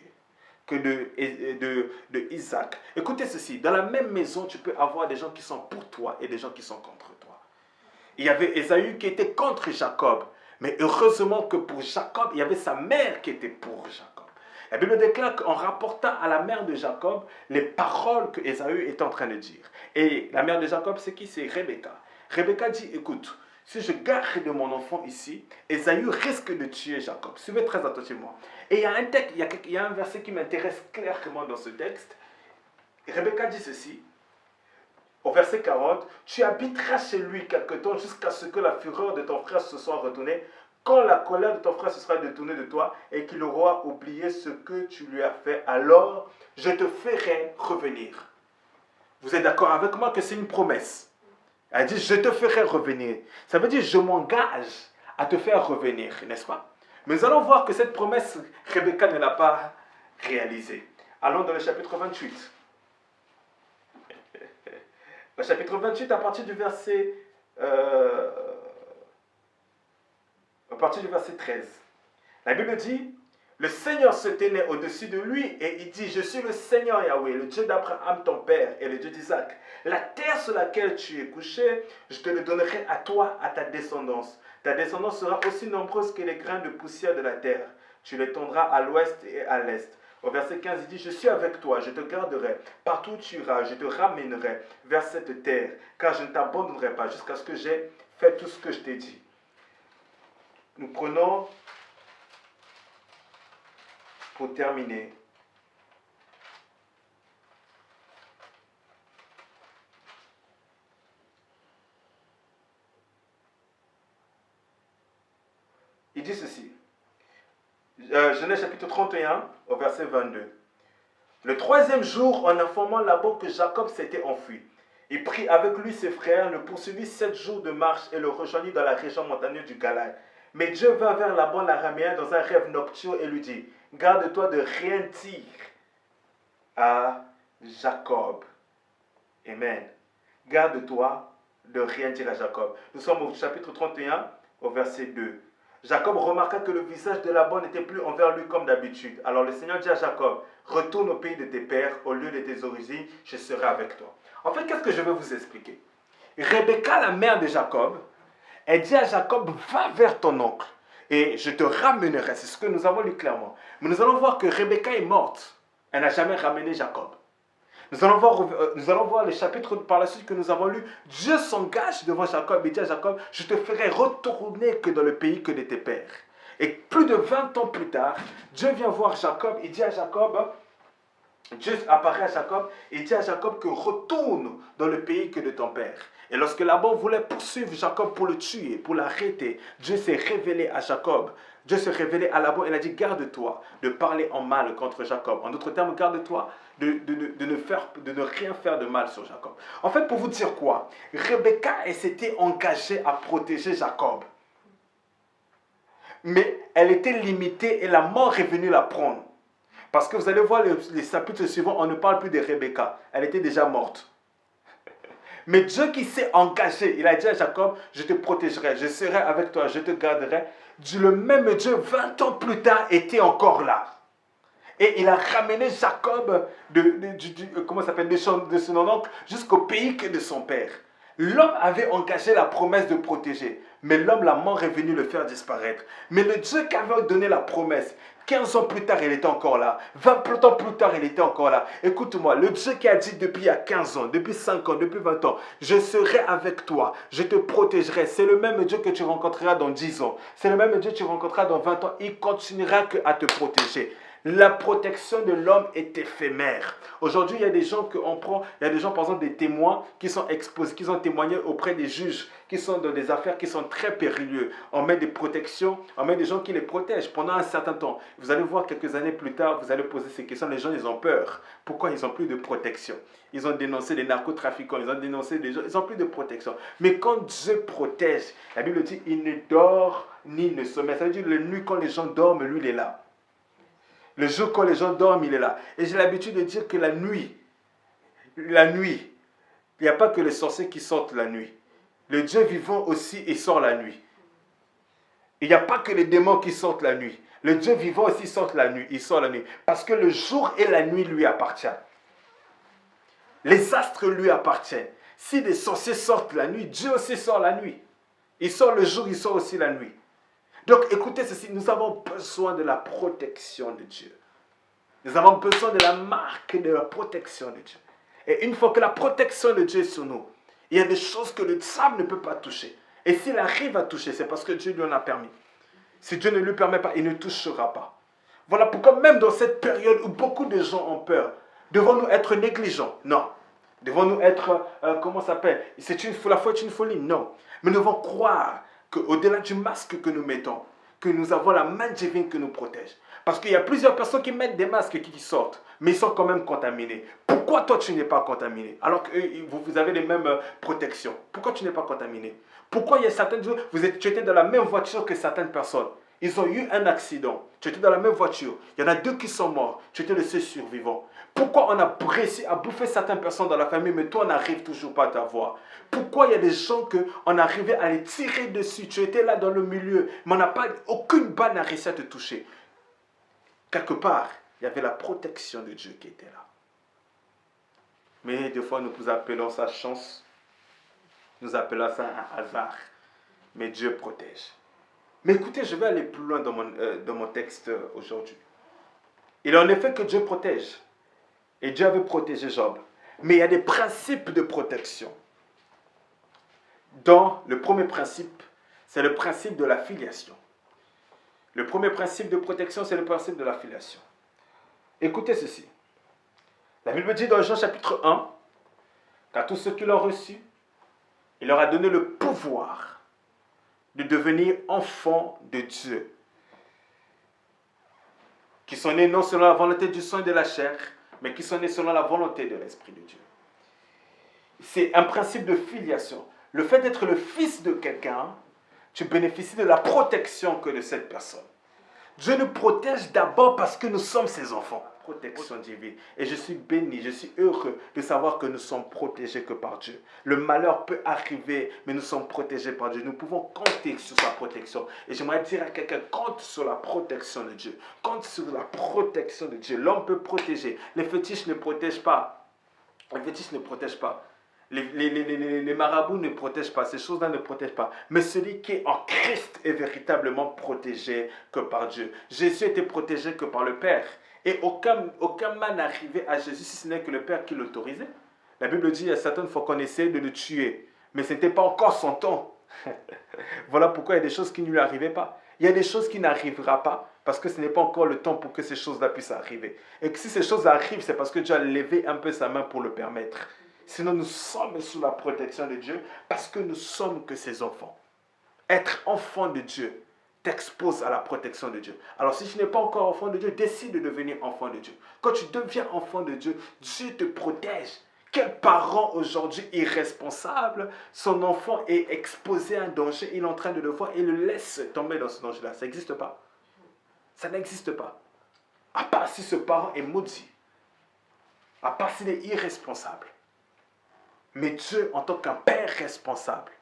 de Isaac. Écoutez ceci, dans la même maison, tu peux avoir des gens qui sont pour toi et des gens qui sont contre toi. Il y avait Ésaü qui était contre Jacob, mais heureusement que pour Jacob, il y avait sa mère qui était pour Jacob. La Bible déclare qu'en rapportant à la mère de Jacob les paroles que Ésaü est en train de dire. Et la mère de Jacob, c'est qui? C'est Rebecca. Rebecca dit, écoute, si je garde mon enfant ici, Ésaü risque de tuer Jacob. Suivez très attentivement. Et il y a un texte, il y a un verset qui m'intéresse clairement dans ce texte. Rebecca dit ceci, au verset 40, « Tu habiteras chez lui quelque temps jusqu'à ce que la fureur de ton frère se soit retournée, quand la colère de ton frère se sera détournée de toi et qu'il aura oublié ce que tu lui as fait, alors je te ferai revenir. » Vous êtes d'accord avec moi que c'est une promesse? Elle dit, je te ferai revenir. Ça veut dire, je m'engage à te faire revenir, n'est-ce pas? Mais nous allons voir que cette promesse, Rebecca ne l'a pas réalisée. Allons dans le chapitre 28. Le chapitre 28, à partir du verset 13. La Bible dit, le Seigneur se tenait au-dessus de lui et il dit, je suis le Seigneur Yahweh, le Dieu d'Abraham ton père et le Dieu d'Isaac. La terre sur laquelle tu es couché, je te le donnerai à toi, à ta descendance. Ta descendance sera aussi nombreuse que les grains de poussière de la terre. Tu les tondras à l'ouest et à l'est. Au verset 15, il dit, je suis avec toi, je te garderai. Partout où tu iras, je te ramènerai vers cette terre, car je ne t'abandonnerai pas jusqu'à ce que j'aie fait tout ce que je t'ai dit. Nous prenons, pour terminer, il dit ceci. Genèse chapitre 31, au verset 22. Le troisième jour, en informant Laban que Jacob s'était enfui, il prit avec lui ses frères, le poursuivit 7 jours de marche et le rejoignit dans la région montagneuse du Galaad. Mais Dieu vint vers Laban l'araméen dans un rêve nocturne et lui dit, garde-toi de rien dire à Jacob. Amen. Garde-toi de rien dire à Jacob. Nous sommes au chapitre 31, au verset 2. Jacob remarqua que le visage de Laban n'était plus envers lui comme d'habitude. Alors le Seigneur dit à Jacob, retourne au pays de tes pères, au lieu de tes origines, je serai avec toi. En fait, qu'est-ce que je vais vous expliquer? Rebecca, la mère de Jacob, elle dit à Jacob, va vers ton oncle et je te ramènerai. C'est ce que nous avons lu clairement. Mais nous allons voir que Rebecca est morte. Elle n'a jamais ramené Jacob. Nous allons voir les chapitres par la suite que nous avons lus. Dieu s'engage devant Jacob et dit à Jacob, je te ferai retourner que dans le pays que de tes pères. Et plus de 20 ans plus tard, Dieu vient voir Jacob et dit à Jacob, Dieu apparaît à Jacob et dit à Jacob que retourne dans le pays que de ton père. Et lorsque Laban voulait poursuivre Jacob pour le tuer, pour l'arrêter, Dieu s'est révélé à Jacob. Dieu s'est révélé à Laban et il a dit, garde-toi de parler en mal contre Jacob. En d'autres termes, garde-toi de ne rien faire de mal sur Jacob. En fait, pour vous dire quoi, Rebecca s'était engagée à protéger Jacob. Mais elle était limitée et la mort est venue la prendre. Parce que vous allez voir les chapitres suivants, on ne parle plus de Rebecca. Elle était déjà morte. Mais Dieu qui s'est engagé, il a dit à Jacob, je te protégerai, je serai avec toi, je te garderai. Le même Dieu, 20 ans plus tard, était encore là. Et il a ramené Jacob de son oncle jusqu'au pays que de son père. L'homme avait engagé la promesse de protéger, mais l'homme, la mort est venue le faire disparaître. Mais le Dieu qui avait donné la promesse, 15 ans plus tard, il était encore là. 20 ans plus tard, il était encore là. Écoute-moi, le Dieu qui a dit depuis il y a 15 ans, depuis 5 ans, depuis 20 ans, je serai avec toi, je te protégerai. C'est le même Dieu que tu rencontreras dans 10 ans. C'est le même Dieu que tu rencontreras dans 20 ans. Il continuera à te protéger. La protection de l'homme est éphémère. Aujourd'hui, il y a des gens par exemple, des témoins qui sont exposés, qui ont témoigné auprès des juges, qui sont dans des affaires qui sont très périlleuses. On met des protections, on met des gens qui les protègent pendant un certain temps. Vous allez voir quelques années plus tard, vous allez poser ces questions, les gens, ils ont peur. Pourquoi ils n'ont plus de protection? Ils ont dénoncé les narcotrafiquants, ils ont dénoncé des gens, ils n'ont plus de protection. Mais quand Dieu protège, la Bible dit, il ne dort ni ne sommeille. Ça veut dire, la nuit, quand les gens dorment, lui, il est là. Le jour, quand les gens dorment, il est là. Et j'ai l'habitude de dire que la nuit, il n'y a pas que les sorciers qui sortent la nuit. Le Dieu vivant aussi, il sort la nuit. Il n'y a pas que les démons qui sortent la nuit. Le Dieu vivant aussi sort la nuit. Il sort la nuit. Parce que le jour et la nuit lui appartiennent. Les astres lui appartiennent. Si des sorciers sortent la nuit, Dieu aussi sort la nuit. Il sort le jour, il sort aussi la nuit. Donc écoutez ceci, nous avons besoin de la protection de Dieu. Nous avons besoin de la marque de la protection de Dieu. Et une fois que la protection de Dieu est sur nous, il y a des choses que le diable ne peut pas toucher. Et s'il arrive à toucher, c'est parce que Dieu lui en a permis. Si Dieu ne lui permet pas, il ne touchera pas. Voilà pourquoi même dans cette période où beaucoup de gens ont peur, devons-nous être négligents? Non. Devons-nous être, la foi est une folie? Non. Mais nous devons croire qu'au-delà du masque que nous mettons, que nous avons la main divine qui nous protège. Parce qu'il y a plusieurs personnes qui mettent des masques qui sortent, mais ils sont quand même contaminés. Pourquoi toi tu n'es pas contaminé? Alors que vous avez les mêmes protections. Pourquoi tu n'es pas contaminé? Pourquoi il y a certaines choses, tu étais dans la même voiture que certaines personnes. Ils ont eu un accident. Tu étais dans la même voiture. Il y en a 2 qui sont morts. Tu étais le seul survivant. Pourquoi on a réussi à bouffer certaines personnes dans la famille, mais toi, on n'arrive toujours pas à t'avoir? Pourquoi il y a des gens qu'on arrivait à les tirer dessus? Tu étais là dans le milieu, mais aucune balle n'a réussi à te toucher. Quelque part, il y avait la protection de Dieu qui était là. Mais des fois, nous appelons ça chance. Nous appelons ça un hasard. Mais Dieu protège. Mais écoutez, je vais aller plus loin dans mon texte aujourd'hui. Il est en effet que Dieu protège. Et Dieu avait protégé Job. Mais il y a des principes de protection. Dans le premier principe, c'est le principe de la filiation. Le premier principe de protection, c'est le principe de la filiation. Écoutez ceci. La Bible dit dans Jean chapitre 1, qu'à tous ceux qui l'ont reçu, il leur a donné le pouvoir de devenir enfants de Dieu, qui sont nés non selon la volonté du sang et de la chair, mais qui sont nés selon la volonté de l'Esprit de Dieu. C'est un principe de filiation. Le fait d'être le fils de quelqu'un, tu bénéficies de la protection que de cette personne. Dieu nous protège d'abord parce que nous sommes ses enfants. Protection divine. Et je suis béni, je suis heureux de savoir que nous sommes protégés que par Dieu. Le malheur peut arriver, mais nous sommes protégés par Dieu. Nous pouvons compter sur sa protection. Et j'aimerais dire à quelqu'un, compte sur la protection de Dieu. Compte sur la protection de Dieu. L'homme peut protéger. Les fétiches ne protègent pas. Les fétiches ne protègent pas. Les marabouts ne protègent pas, ces choses-là ne protègent pas. Mais celui qui est en Christ est véritablement protégé que par Dieu. Jésus était protégé que par le Père. Et aucun mal n'arrivait à Jésus si ce n'est que le Père qui l'autorisait. La Bible dit à certaines fois qu'on essayait de le tuer, mais ce n'était pas encore son temps. Voilà pourquoi il y a des choses qui ne lui arrivaient pas. Il y a des choses qui n'arriveront pas parce que ce n'est pas encore le temps pour que ces choses-là puissent arriver. Et que si ces choses arrivent, c'est parce que Dieu a levé un peu sa main pour le permettre. Sinon, nous sommes sous la protection de Dieu parce que nous sommes que ses enfants. Être enfant de Dieu t'expose à la protection de Dieu. Alors si tu n'es pas encore enfant de Dieu, décide de devenir enfant de Dieu. Quand tu deviens enfant de Dieu, Dieu te protège. Quel parent aujourd'hui irresponsable, son enfant est exposé à un danger, il est en train de le voir et le laisse tomber dans ce danger-là. Ça n'existe pas. Ça n'existe pas. À part si ce parent est maudit. À part s'il est irresponsable. Mais Dieu, en tant qu'un père responsable,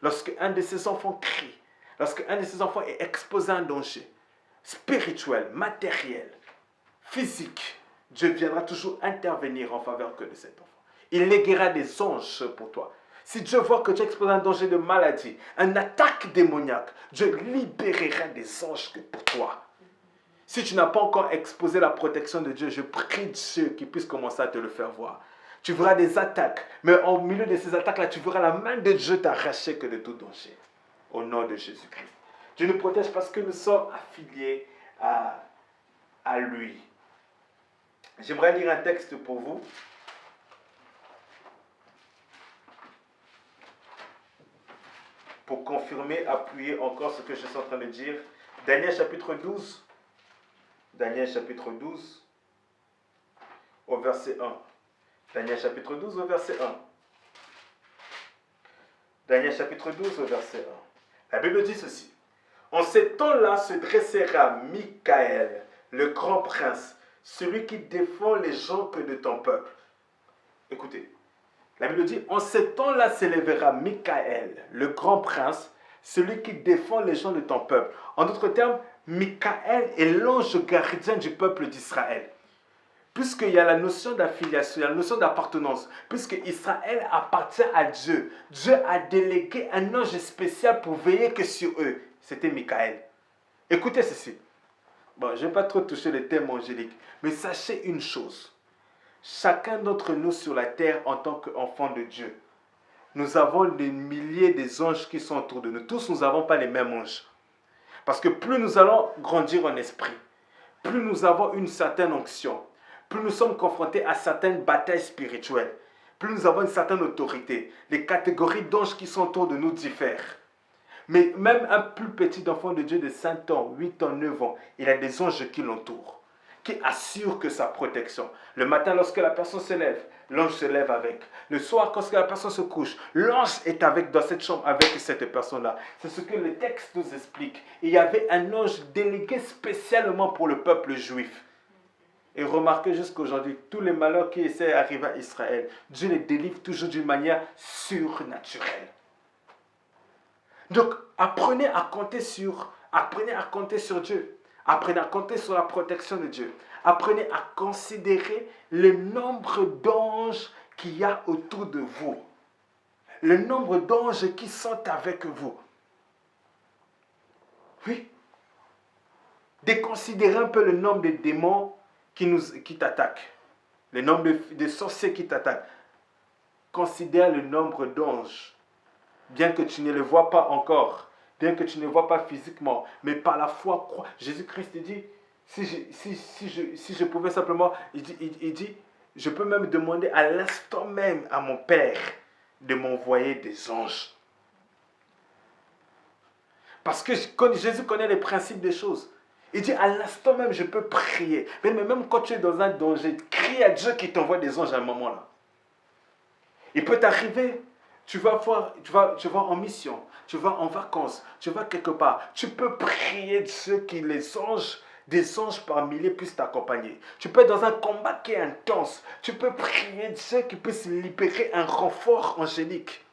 lorsque un de ses enfants crie, lorsque un de ses enfants est exposé à un danger spirituel, matériel, physique, Dieu viendra toujours intervenir en faveur que de cet enfant. Il léguera des anges pour toi. Si Dieu voit que tu es exposé à un danger de maladie, une attaque démoniaque, Dieu libérera des anges pour toi. Si tu n'as pas encore exposé la protection de Dieu, je prie Dieu qu'il puisse commencer à te le faire voir. Tu verras des attaques, mais au milieu de ces attaques-là, tu verras la main de Dieu t'arracher que de tout danger. Au nom de Jésus-Christ. Dieu nous protège parce que nous sommes affiliés à lui. J'aimerais lire un texte pour vous. Pour confirmer, appuyer encore ce que je suis en train de dire. Daniel chapitre 12. Daniel chapitre 12 au verset 1. Daniel chapitre 12 au verset 1. Daniel chapitre 12 au verset 1. La Bible dit ceci. En ces temps-là se dressera Michaël, le grand prince, celui qui défend les gens de ton peuple. Écoutez, la Bible dit, en ces temps-là s'élèvera Michaël, le grand prince, celui qui défend les gens de ton peuple. En d'autres termes, Michaël est l'ange gardien du peuple d'Israël. Puisqu'il y a la notion d'affiliation, il y a la notion d'appartenance, puisque Israël appartient à Dieu, Dieu a délégué un ange spécial pour veiller que sur eux. C'était Michaël. Écoutez ceci. Bon, je ne vais pas trop toucher les thèmes angéliques, mais sachez une chose. Chacun d'entre nous sur la terre en tant qu'enfant de Dieu, nous avons des milliers d'anges qui sont autour de nous. Tous, nous n'avons pas les mêmes anges. Parce que plus nous allons grandir en esprit, plus nous avons une certaine onction, plus nous sommes confrontés à certaines batailles spirituelles, plus nous avons une certaine autorité. Les catégories d'anges qui sont autour de nous diffèrent. Mais même un plus petit enfant de Dieu de 5 ans, 8 ans, 9 ans, il a des anges qui l'entourent, qui assurent que sa protection. Le matin, lorsque la personne se lève, l'ange se lève avec. Le soir, lorsque la personne se couche, l'ange est dans cette chambre avec cette personne-là. C'est ce que le texte nous explique. Il y avait un ange délégué spécialement pour le peuple juif. Et remarquez jusqu'aujourd'hui, tous les malheurs qui essaient d'arriver à Israël, Dieu les délivre toujours d'une manière surnaturelle. Donc, apprenez à compter sur Dieu. Apprenez à compter sur la protection de Dieu. Apprenez à considérer le nombre d'anges qu'il y a autour de vous. Le nombre d'anges qui sont avec vous. Oui. Déconsidérez un peu le nombre de démons qui t'attaquent. Le nombre de sorciers qui t'attaquent. Considère le nombre d'anges. Bien que tu ne les vois pas encore, bien que tu ne les vois pas physiquement, mais par la foi, crois. Jésus-Christ dit, si je pouvais simplement, il dit, je peux même demander à l'instant même à mon Père de m'envoyer des anges. Parce que Jésus connaît les principes des choses. Il dit, à l'instant même, je peux prier. Mais même quand tu es dans un danger, crie à Dieu qui t'envoie des anges à un moment là. Il peut t'arriver. Tu vas en mission, tu vas en vacances, tu vas quelque part. Tu peux prier Dieu que des anges par milliers puissent t'accompagner. Tu peux être dans un combat qui est intense. Tu peux prier Dieu qu'il puisse libérer un renfort angélique.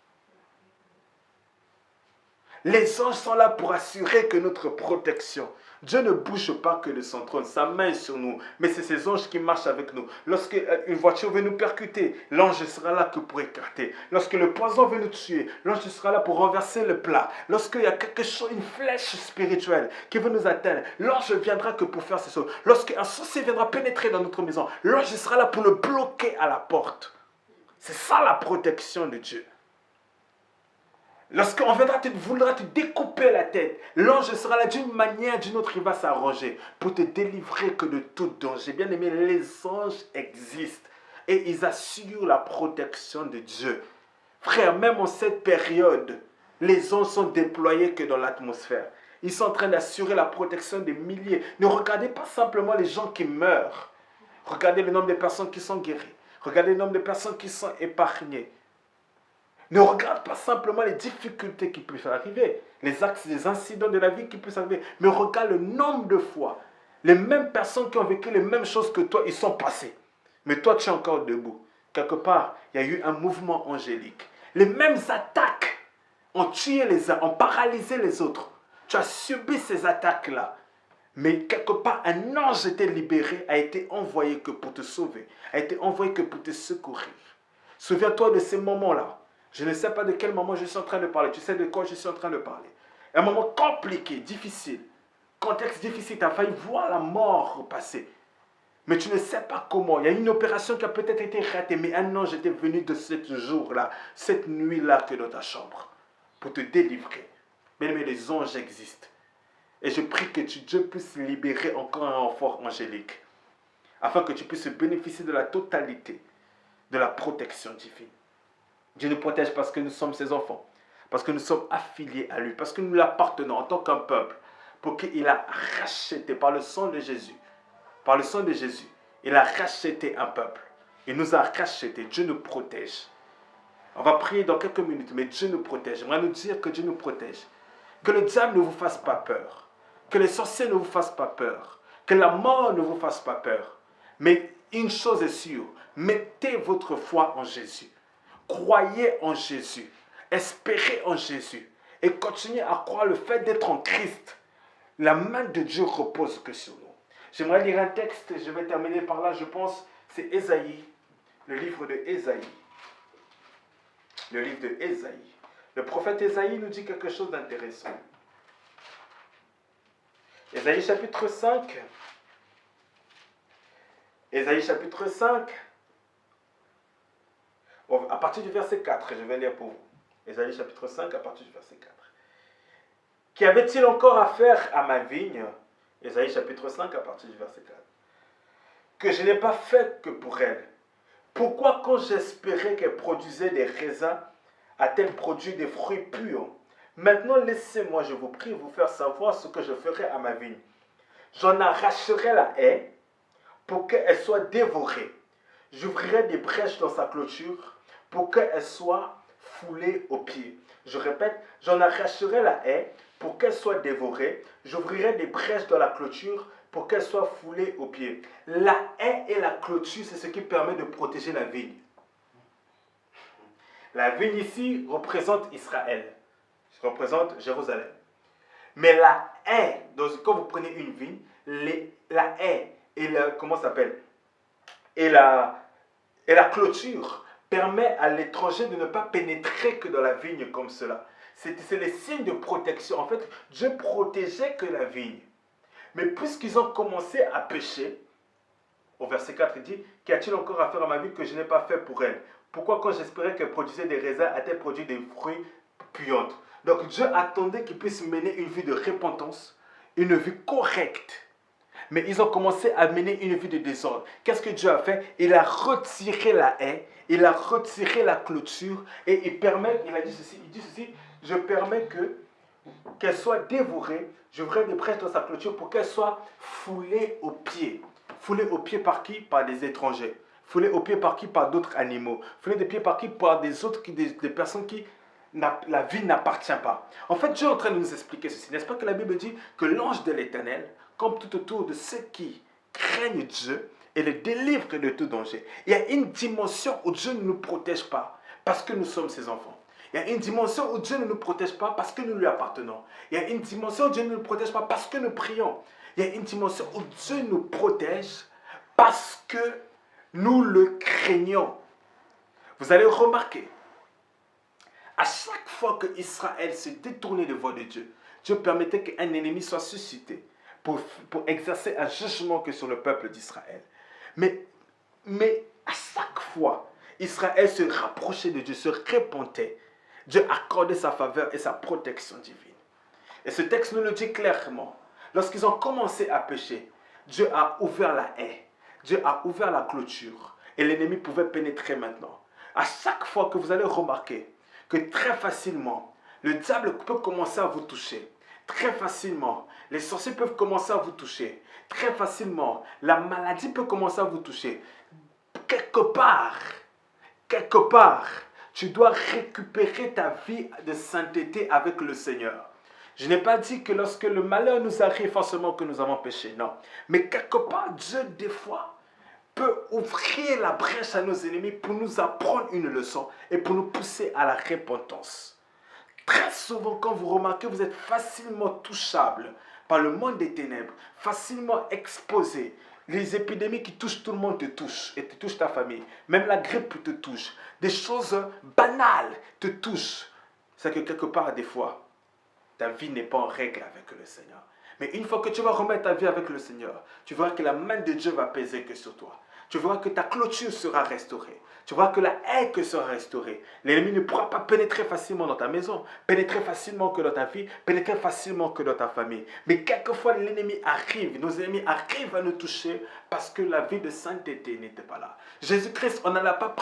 Les anges sont là pour assurer que notre protection. Dieu ne bouge pas que de son trône, sa main est sur nous. Mais c'est ces anges qui marchent avec nous. Lorsque une voiture veut nous percuter, l'ange sera là que pour écarter. Lorsque le poison veut nous tuer, l'ange sera là pour renverser le plat. Lorsqu'il y a quelque chose, une flèche spirituelle qui veut nous atteindre, l'ange viendra que pour faire ces choses. Lorsqu'un sorcier viendra pénétrer dans notre maison, l'ange sera là pour le bloquer à la porte. C'est ça la protection de Dieu. Lorsqu'on voudra te découper la tête, l'ange sera là d'une manière, d'une autre, il va s'arranger pour te délivrer que de tout danger. Bien aimé, les anges existent et ils assurent la protection de Dieu. Frère, même en cette période, les anges sont déployés que dans l'atmosphère. Ils sont en train d'assurer la protection des milliers. Ne regardez pas simplement les gens qui meurent. Regardez le nombre de personnes qui sont guéries. Regardez le nombre de personnes qui sont épargnées. Ne regarde pas simplement les difficultés qui peuvent arriver, les incidents de la vie qui peuvent arriver, mais regarde le nombre de fois. Les mêmes personnes qui ont vécu les mêmes choses que toi, ils sont passés. Mais toi, tu es encore debout. Quelque part, il y a eu un mouvement angélique. Les mêmes attaques ont tué les uns, ont paralysé les autres. Tu as subi ces attaques-là. Mais quelque part, un ange était libéré, a été envoyé que pour te sauver, a été envoyé que pour te secourir. Souviens-toi de ces moments-là. Je ne sais pas de quel moment je suis en train de parler. Tu sais de quoi je suis en train de parler. Un moment compliqué, difficile. Contexte difficile, tu as failli voir la mort passer. Mais tu ne sais pas comment. Il y a une opération qui a peut-être été ratée, mais un ange était venu de ce jour-là, cette nuit-là que dans ta chambre, pour te délivrer. Mais les anges existent. Et je prie que Dieu puisse libérer encore un renfort angélique, afin que tu puisses bénéficier de la totalité de la protection divine. Dieu nous protège parce que nous sommes ses enfants, parce que nous sommes affiliés à lui, parce que nous l'appartenons en tant qu'un peuple, pour qu'il a racheté par le sang de Jésus. Par le sang de Jésus, il a racheté un peuple. Il nous a racheté. Dieu nous protège. On va prier dans quelques minutes, mais Dieu nous protège. J'aimerais nous dire que Dieu nous protège. Que le diable ne vous fasse pas peur. Que les sorciers ne vous fassent pas peur. Que la mort ne vous fasse pas peur. Mais une chose est sûre, mettez votre foi en Jésus. Croyez en Jésus. Espérez en Jésus. Et continuez à croire le fait d'être en Christ. La main de Dieu repose que sur nous. J'aimerais lire un texte, je vais terminer par là, je pense, c'est Ésaïe, le livre de Ésaïe. Le livre de Ésaïe. Le prophète Ésaïe nous dit quelque chose d'intéressant. Ésaïe chapitre 5. Ésaïe chapitre 5. À partir du verset 4, je vais lire pour vous. Ésaïe chapitre 5, à partir du verset 4. Qu'y avait-il encore à faire à ma vigne? Ésaïe chapitre 5, à partir du verset 4. Que je n'ai pas fait que pour elle. Pourquoi quand j'espérais qu'elle produisait des raisins, a-t-elle produit des fruits purs? Maintenant laissez-moi, je vous prie, vous faire savoir ce que je ferai à ma vigne. J'en arracherai la haie pour qu'elle soit dévorée. J'ouvrirai des brèches dans sa clôture pour qu'elle soit foulée aux pieds. Je répète, j'en arracherai la haie pour qu'elle soit dévorée. J'ouvrirai des brèches dans la clôture pour qu'elle soit foulée aux pieds. La haie et la clôture, c'est ce qui permet de protéger la vigne. La vigne ici représente Israël, représente Jérusalem. Mais la haie, donc quand vous prenez une vigne, la haie et comment ça s'appelle, et la clôture permet à l'étranger de ne pas pénétrer que dans la vigne comme cela. C'est les signes de protection. En fait, Dieu protégeait que la vigne. Mais puisqu'ils ont commencé à pécher, au verset 4, il dit, qu'y a-t-il encore à faire à ma vie que je n'ai pas fait pour elle? Pourquoi quand j'espérais qu'elle produisait des raisins, a-t-elle produit des fruits puantes? Donc Dieu attendait qu'ils puissent mener une vie de repentance, une vie correcte. Mais ils ont commencé à mener une vie de désordre. Qu'est-ce que Dieu a fait? Il a retiré la haie, il a retiré la clôture et il dit ceci, je permets qu'elle soit dévorée, j'ouvrirai des brèches dans sa clôture pour qu'elle soit foulée aux pieds. Foulée aux pieds par qui? Par des étrangers. Foulée aux pieds par qui? Par d'autres animaux. Foulée des pieds par qui? Par des personnes qui la vie n'appartient pas. En fait, Dieu est en train de nous expliquer ceci. N'est-ce pas que la Bible dit que l'ange de l'Éternel campe tout autour de ceux qui craignent Dieu et les délivre de tout danger. Il y a une dimension où Dieu ne nous protège pas parce que nous sommes ses enfants. Il y a une dimension où Dieu ne nous protège pas parce que nous lui appartenons. Il y a une dimension où Dieu ne nous protège pas parce que nous prions. Il y a une dimension où Dieu nous protège parce que nous le craignons. Vous allez remarquer, à chaque fois que Israël se détournait de voie de Dieu, Dieu permettait qu'un ennemi soit suscité pour exercer un jugement que sur le peuple d'Israël. Mais à chaque fois, Israël se rapprochait de Dieu, se repentait. Dieu a accordé sa faveur et sa protection divine. Et ce texte nous le dit clairement. Lorsqu'ils ont commencé à pécher, Dieu a ouvert la haie. Dieu a ouvert la clôture. Et l'ennemi pouvait pénétrer maintenant. À chaque fois que vous allez remarquer que très facilement, le diable peut commencer à vous toucher. Très facilement, les sorciers peuvent commencer à vous toucher. Très facilement, la maladie peut commencer à vous toucher. Quelque part, tu dois récupérer ta vie de sainteté avec le Seigneur. Je n'ai pas dit que lorsque le malheur nous arrive, forcément que nous avons péché, non. Mais quelque part, Dieu, des fois, peut ouvrir la brèche à nos ennemis pour nous apprendre une leçon et pour nous pousser à la repentance. Très souvent, quand vous remarquez, vous êtes facilement touchable par le monde des ténèbres, facilement exposé. Les épidémies qui touchent tout le monde te touchent et te touchent ta famille. Même la grippe te touche. Des choses banales te touchent. C'est que quelque part, des fois, ta vie n'est pas en règle avec le Seigneur. Mais une fois que tu vas remettre ta vie avec le Seigneur, tu verras que la main de Dieu va peser que sur toi. Tu verras que ta clôture sera restaurée. Tu verras que la haie sera restaurée. L'ennemi ne pourra pas pénétrer facilement dans ta maison, pénétrer facilement que dans ta vie, pénétrer facilement que dans ta famille. Mais quelquefois, l'ennemi arrive, nos ennemis arrivent à nous toucher parce que la vie de sainteté n'était pas là. Jésus-Christ, on n'en a pas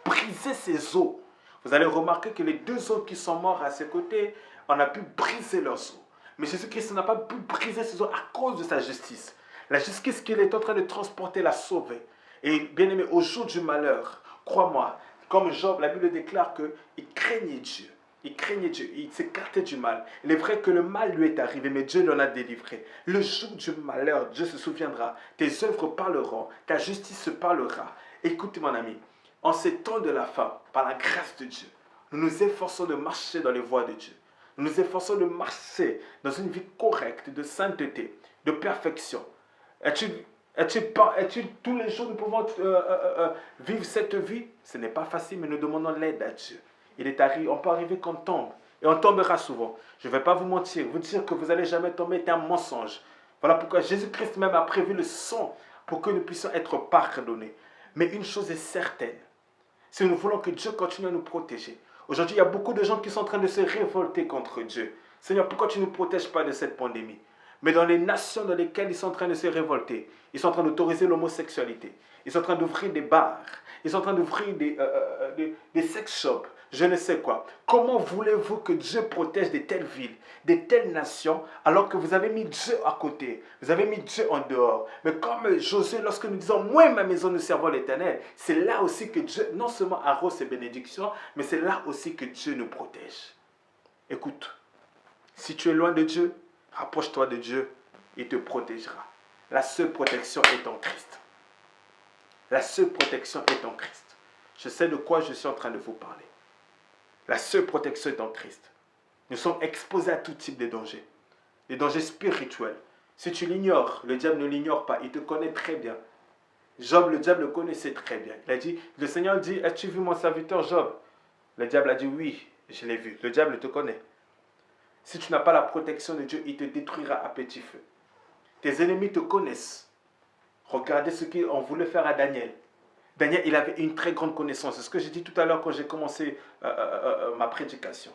brisé ses os. Vous allez remarquer que les deux os qui sont morts à ses côtés, on a pu briser leurs os. Mais Jésus-Christ n'a pas pu briser ses os à cause de sa justice. La justice qu'il est en train de transporter l'a sauvé. Et bien aimé, au jour du malheur, crois-moi, comme Job, la Bible déclare qu'il craignait Dieu. Il craignait Dieu, il s'écartait du mal. Il est vrai que le mal lui est arrivé, mais Dieu l'en a délivré. Le jour du malheur, Dieu se souviendra. Tes œuvres parleront, ta justice se parlera. Écoute mon ami, en ces temps de la fin, par la grâce de Dieu, nous nous efforçons de marcher dans les voies de Dieu. Nous nous efforçons de marcher dans une vie correcte, de sainteté, de perfection. Tous les jours nous pouvons vivre cette vie? Ce n'est pas facile, mais nous demandons l'aide à Dieu. On peut arriver qu'on tombe, et on tombera souvent. Je ne vais pas vous mentir, vous dire que vous n'allez jamais tomber est un mensonge. Voilà pourquoi Jésus-Christ même a prévu le sang pour que nous puissions être pardonnés. Mais une chose est certaine, si nous voulons que Dieu continue à nous protéger. Aujourd'hui, il y a beaucoup de gens qui sont en train de se révolter contre Dieu. Seigneur, pourquoi tu ne nous protèges pas de cette pandémie? Mais dans les nations dans lesquelles ils sont en train de se révolter, ils sont en train d'autoriser l'homosexualité. Ils sont en train d'ouvrir des bars. Ils sont en train d'ouvrir des sex shops. Je ne sais quoi. Comment voulez-vous que Dieu protège de telles villes, de telles nations, alors que vous avez mis Dieu à côté? Vous avez mis Dieu en dehors. Mais comme Josué, lorsque nous disons, moi et ma maison, nous servons l'Éternel, c'est là aussi que Dieu, non seulement arrose ses bénédictions, mais c'est là aussi que Dieu nous protège. Écoute, si tu es loin de Dieu, rapproche-toi de Dieu, il te protégera. La seule protection est en Christ. La seule protection est en Christ. Je sais de quoi je suis en train de vous parler. La seule protection est en Christ. Nous sommes exposés à tout type de dangers. Des dangers spirituels. Si tu l'ignores, le diable ne l'ignore pas. Il te connaît très bien. Job, le diable le connaissait très bien. Il a dit, le Seigneur dit, as-tu vu mon serviteur Job? Le diable a dit, oui, je l'ai vu. Le diable te connaît. Si tu n'as pas la protection de Dieu, il te détruira à petit feu. Tes ennemis te connaissent. Regardez ce qu'on voulait faire à Daniel. Daniel, il avait une très grande connaissance. C'est ce que j'ai dit tout à l'heure quand j'ai commencé ma prédication.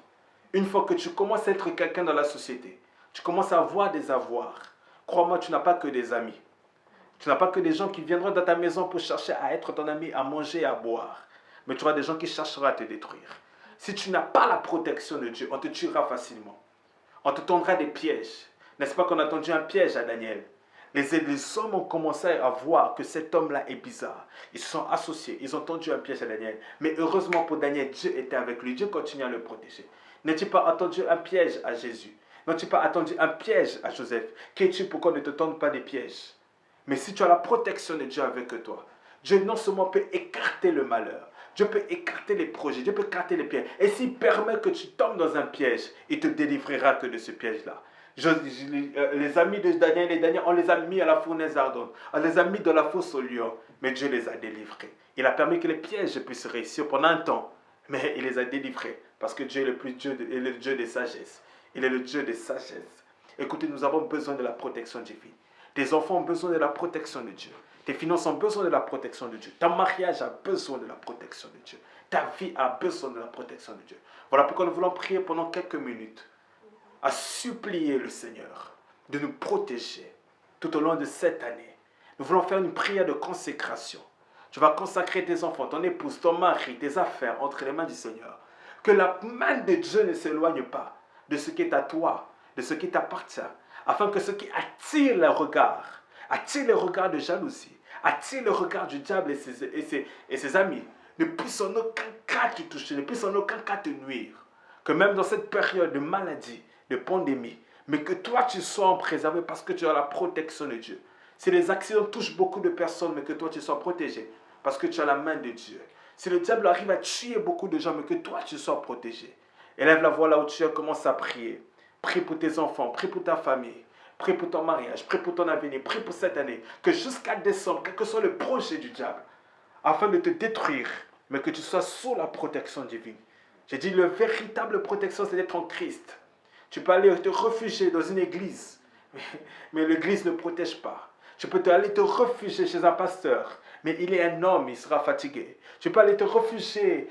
Une fois que tu commences à être quelqu'un dans la société, tu commences à avoir des avoirs. Crois-moi, tu n'as pas que des amis. Tu n'as pas que des gens qui viendront dans ta maison pour chercher à être ton ami, à manger, à boire. Mais tu auras des gens qui chercheront à te détruire. Si tu n'as pas la protection de Dieu, on te tuera facilement. On te tendra des pièges. N'est-ce pas qu'on a tendu un piège à Daniel? Les hommes ont commencé à voir que cet homme-là est bizarre. Ils se sont associés, ils ont tendu un piège à Daniel. Mais heureusement pour Daniel, Dieu était avec lui. Dieu continue à le protéger. N'as-tu pas attendu un piège à Jésus? N'as-tu pas attendu un piège à Joseph? Qu'es-tu pour qu'on ne te tende pas des pièges? Mais si tu as la protection de Dieu avec toi, Dieu non seulement peut écarter le malheur, Dieu peut écarter les projets, Dieu peut écarter les pièges. Et s'il permet que tu tombes dans un piège, il te délivrera que de ce piège-là. Les amis de Daniel et Daniel, on les a mis à la fournaise ardente. On les a mis dans la fosse au lion. Mais Dieu les a délivrés. Il a permis que les pièges puissent réussir pendant un temps. Mais il les a délivrés. Parce que Dieu est le Dieu de sagesse. Il est le Dieu de sagesse. Écoutez, nous avons besoin de la protection divine. Tes enfants ont besoin de la protection de Dieu. Tes finances ont besoin de la protection de Dieu. Ton mariage a besoin de la protection de Dieu. Ta vie a besoin de la protection de Dieu. Voilà pourquoi nous voulons prier pendant quelques minutes, à supplier le Seigneur de nous protéger tout au long de cette année. Nous voulons faire une prière de consécration. Tu vas consacrer tes enfants, ton épouse, ton mari, tes affaires entre les mains du Seigneur. Que la main de Dieu ne s'éloigne pas de ce qui est à toi, de ce qui t'appartient, afin que ce qui attire le regard de jalousie, attire le regard du diable et ses amis, ne puisse en aucun cas te toucher, ne puisse en aucun cas te nuire. Que même dans cette période de maladie, de pandémie, mais que toi tu sois préservé parce que tu as la protection de Dieu. Si les accidents touchent beaucoup de personnes, mais que toi tu sois protégé parce que tu as la main de Dieu. Si le diable arrive à tuer beaucoup de gens, mais que toi tu sois protégé. Élève la voix là où tu es, commence à prier. Prie pour tes enfants, prie pour ta famille, prie pour ton mariage, prie pour ton avenir, prie pour cette année. Que jusqu'à décembre, quel que soit le projet du diable, afin de te détruire, mais que tu sois sous la protection divine. J'ai dit, la véritable protection, c'est d'être en Christ. Tu peux aller te réfugier dans une église, mais l'église ne protège pas. Tu peux aller te réfugier chez un pasteur, mais il est un homme, il sera fatigué. Tu peux aller te réfugier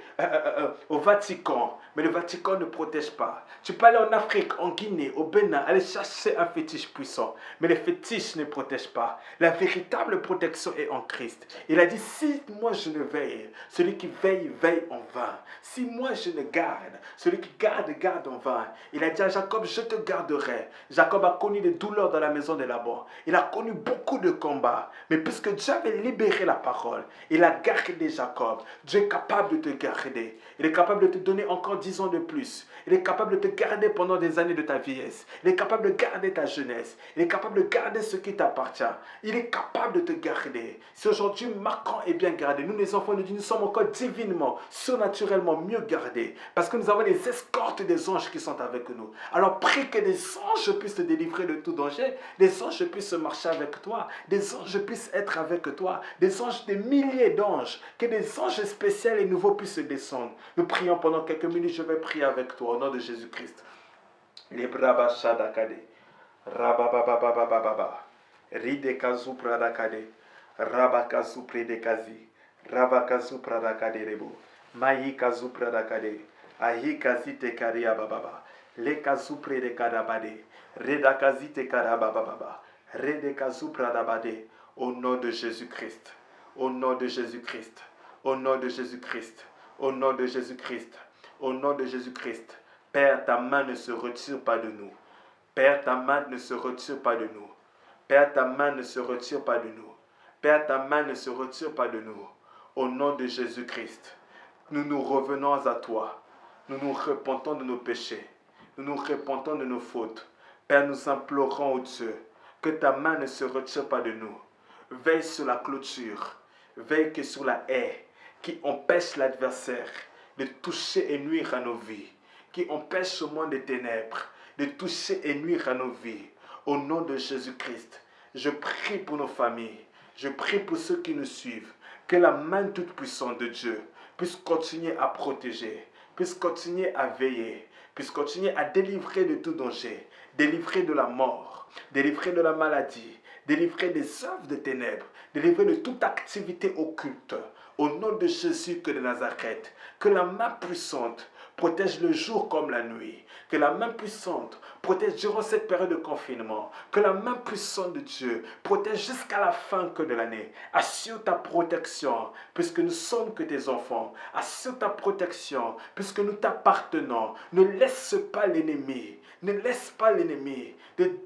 au Vatican, mais le Vatican ne protège pas. Tu peux aller en Afrique, en Guinée, au Bénin, aller chercher un fétiche puissant, mais les fétiches ne protègent pas. La véritable protection est en Christ. Il a dit, si moi je ne veille, celui qui veille, veille en vain. Si moi je ne garde, celui qui garde, garde en vain. Il a dit à Jacob, je te garderai. Jacob a connu des douleurs dans la maison de Laban. Il a connu beaucoup de combats. Mais puisque Dieu avait libéré la parole, il a gardé Jacob. Dieu est capable de te garder. Il est capable de te donner encore 10 ans de plus. Il est capable de te garder pendant des années de ta vieillesse. Il est capable de garder ta jeunesse. Il est capable de garder ce qui t'appartient. Il est capable de te garder. Si aujourd'hui Marquand est bien gardé, nous les enfants de Dieu, nous sommes encore divinement, surnaturellement mieux gardés. Parce que nous avons les escortes des anges qui sont avec nous. Alors prie que des anges puissent te délivrer de tout danger. Des anges puissent marcher avec toi. Des anges puissent être avec toi. Des anges, des milliers d'anges. Que des anges spéciaux et nouveaux puissent descendre. Nous prions pendant quelques minutes. Je vais prier avec toi au nom de Jésus-Christ. Les braba shadakade. Rababababababa. Ride kazu pradakade. Rabakazu predekazi. Rabakazu pradakade rebo. Mahi kazu pradakade. Ahi kazi te karia bababa. Le kazu predekadabade. Redakazi te karabababa. Redekazu pradabade. Au nom de Jésus-Christ. Au nom de Jésus-Christ. Au nom de Jésus-Christ. Au nom de Jésus-Christ. Au nom de Jésus-Christ. Père, ta main ne se retire pas de nous. Père, ta main ne se retire pas de nous. Père, ta main ne se retire pas de nous. Père, ta main ne se retire pas de nous. Au nom de Jésus-Christ, nous nous revenons à toi. Nous nous repentons de nos péchés. Nous nous repentons de nos fautes. Père, nous implorons au Dieu que ta main ne se retire pas de nous. Veille sur la clôture. Veille que sur la haie qui empêche l'adversaire de toucher et nuire à nos vies. Qui empêche ce monde des ténèbres de toucher et nuire à nos vies. Au nom de Jésus-Christ, je prie pour nos familles. Je prie pour ceux qui nous suivent. Que la main toute puissante de Dieu puisse continuer à protéger, puisse continuer à veiller, puisse continuer à délivrer de tout danger, délivrer de la mort, délivrer de la maladie, délivrer des œuvres de ténèbres, délivrer de toute activité occulte. Au nom de Jésus que de Nazareth, que la main puissante protège le jour comme la nuit. Que la main puissante protège durant cette période de confinement. Que la main puissante de Dieu protège jusqu'à la fin que de l'année. Assure ta protection, puisque nous sommes que tes enfants. Assure ta protection, puisque nous t'appartenons. Ne laisse pas l'ennemi. Ne laisse pas l'ennemi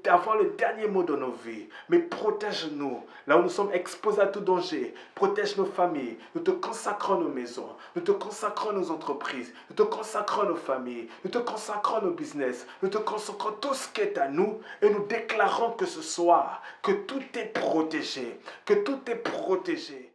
d'avoir le dernier mot dans nos vies. Mais protège-nous. Là où nous sommes exposés à tout danger. Protège nos familles. Nous te consacrons nos maisons. Nous te consacrons nos entreprises. Nous te consacrons nos familles. Nous te consacrons nos business. Nous te consacrons tout ce qui est à nous. Et nous déclarons que ce soir, que tout est protégé. Que tout est protégé.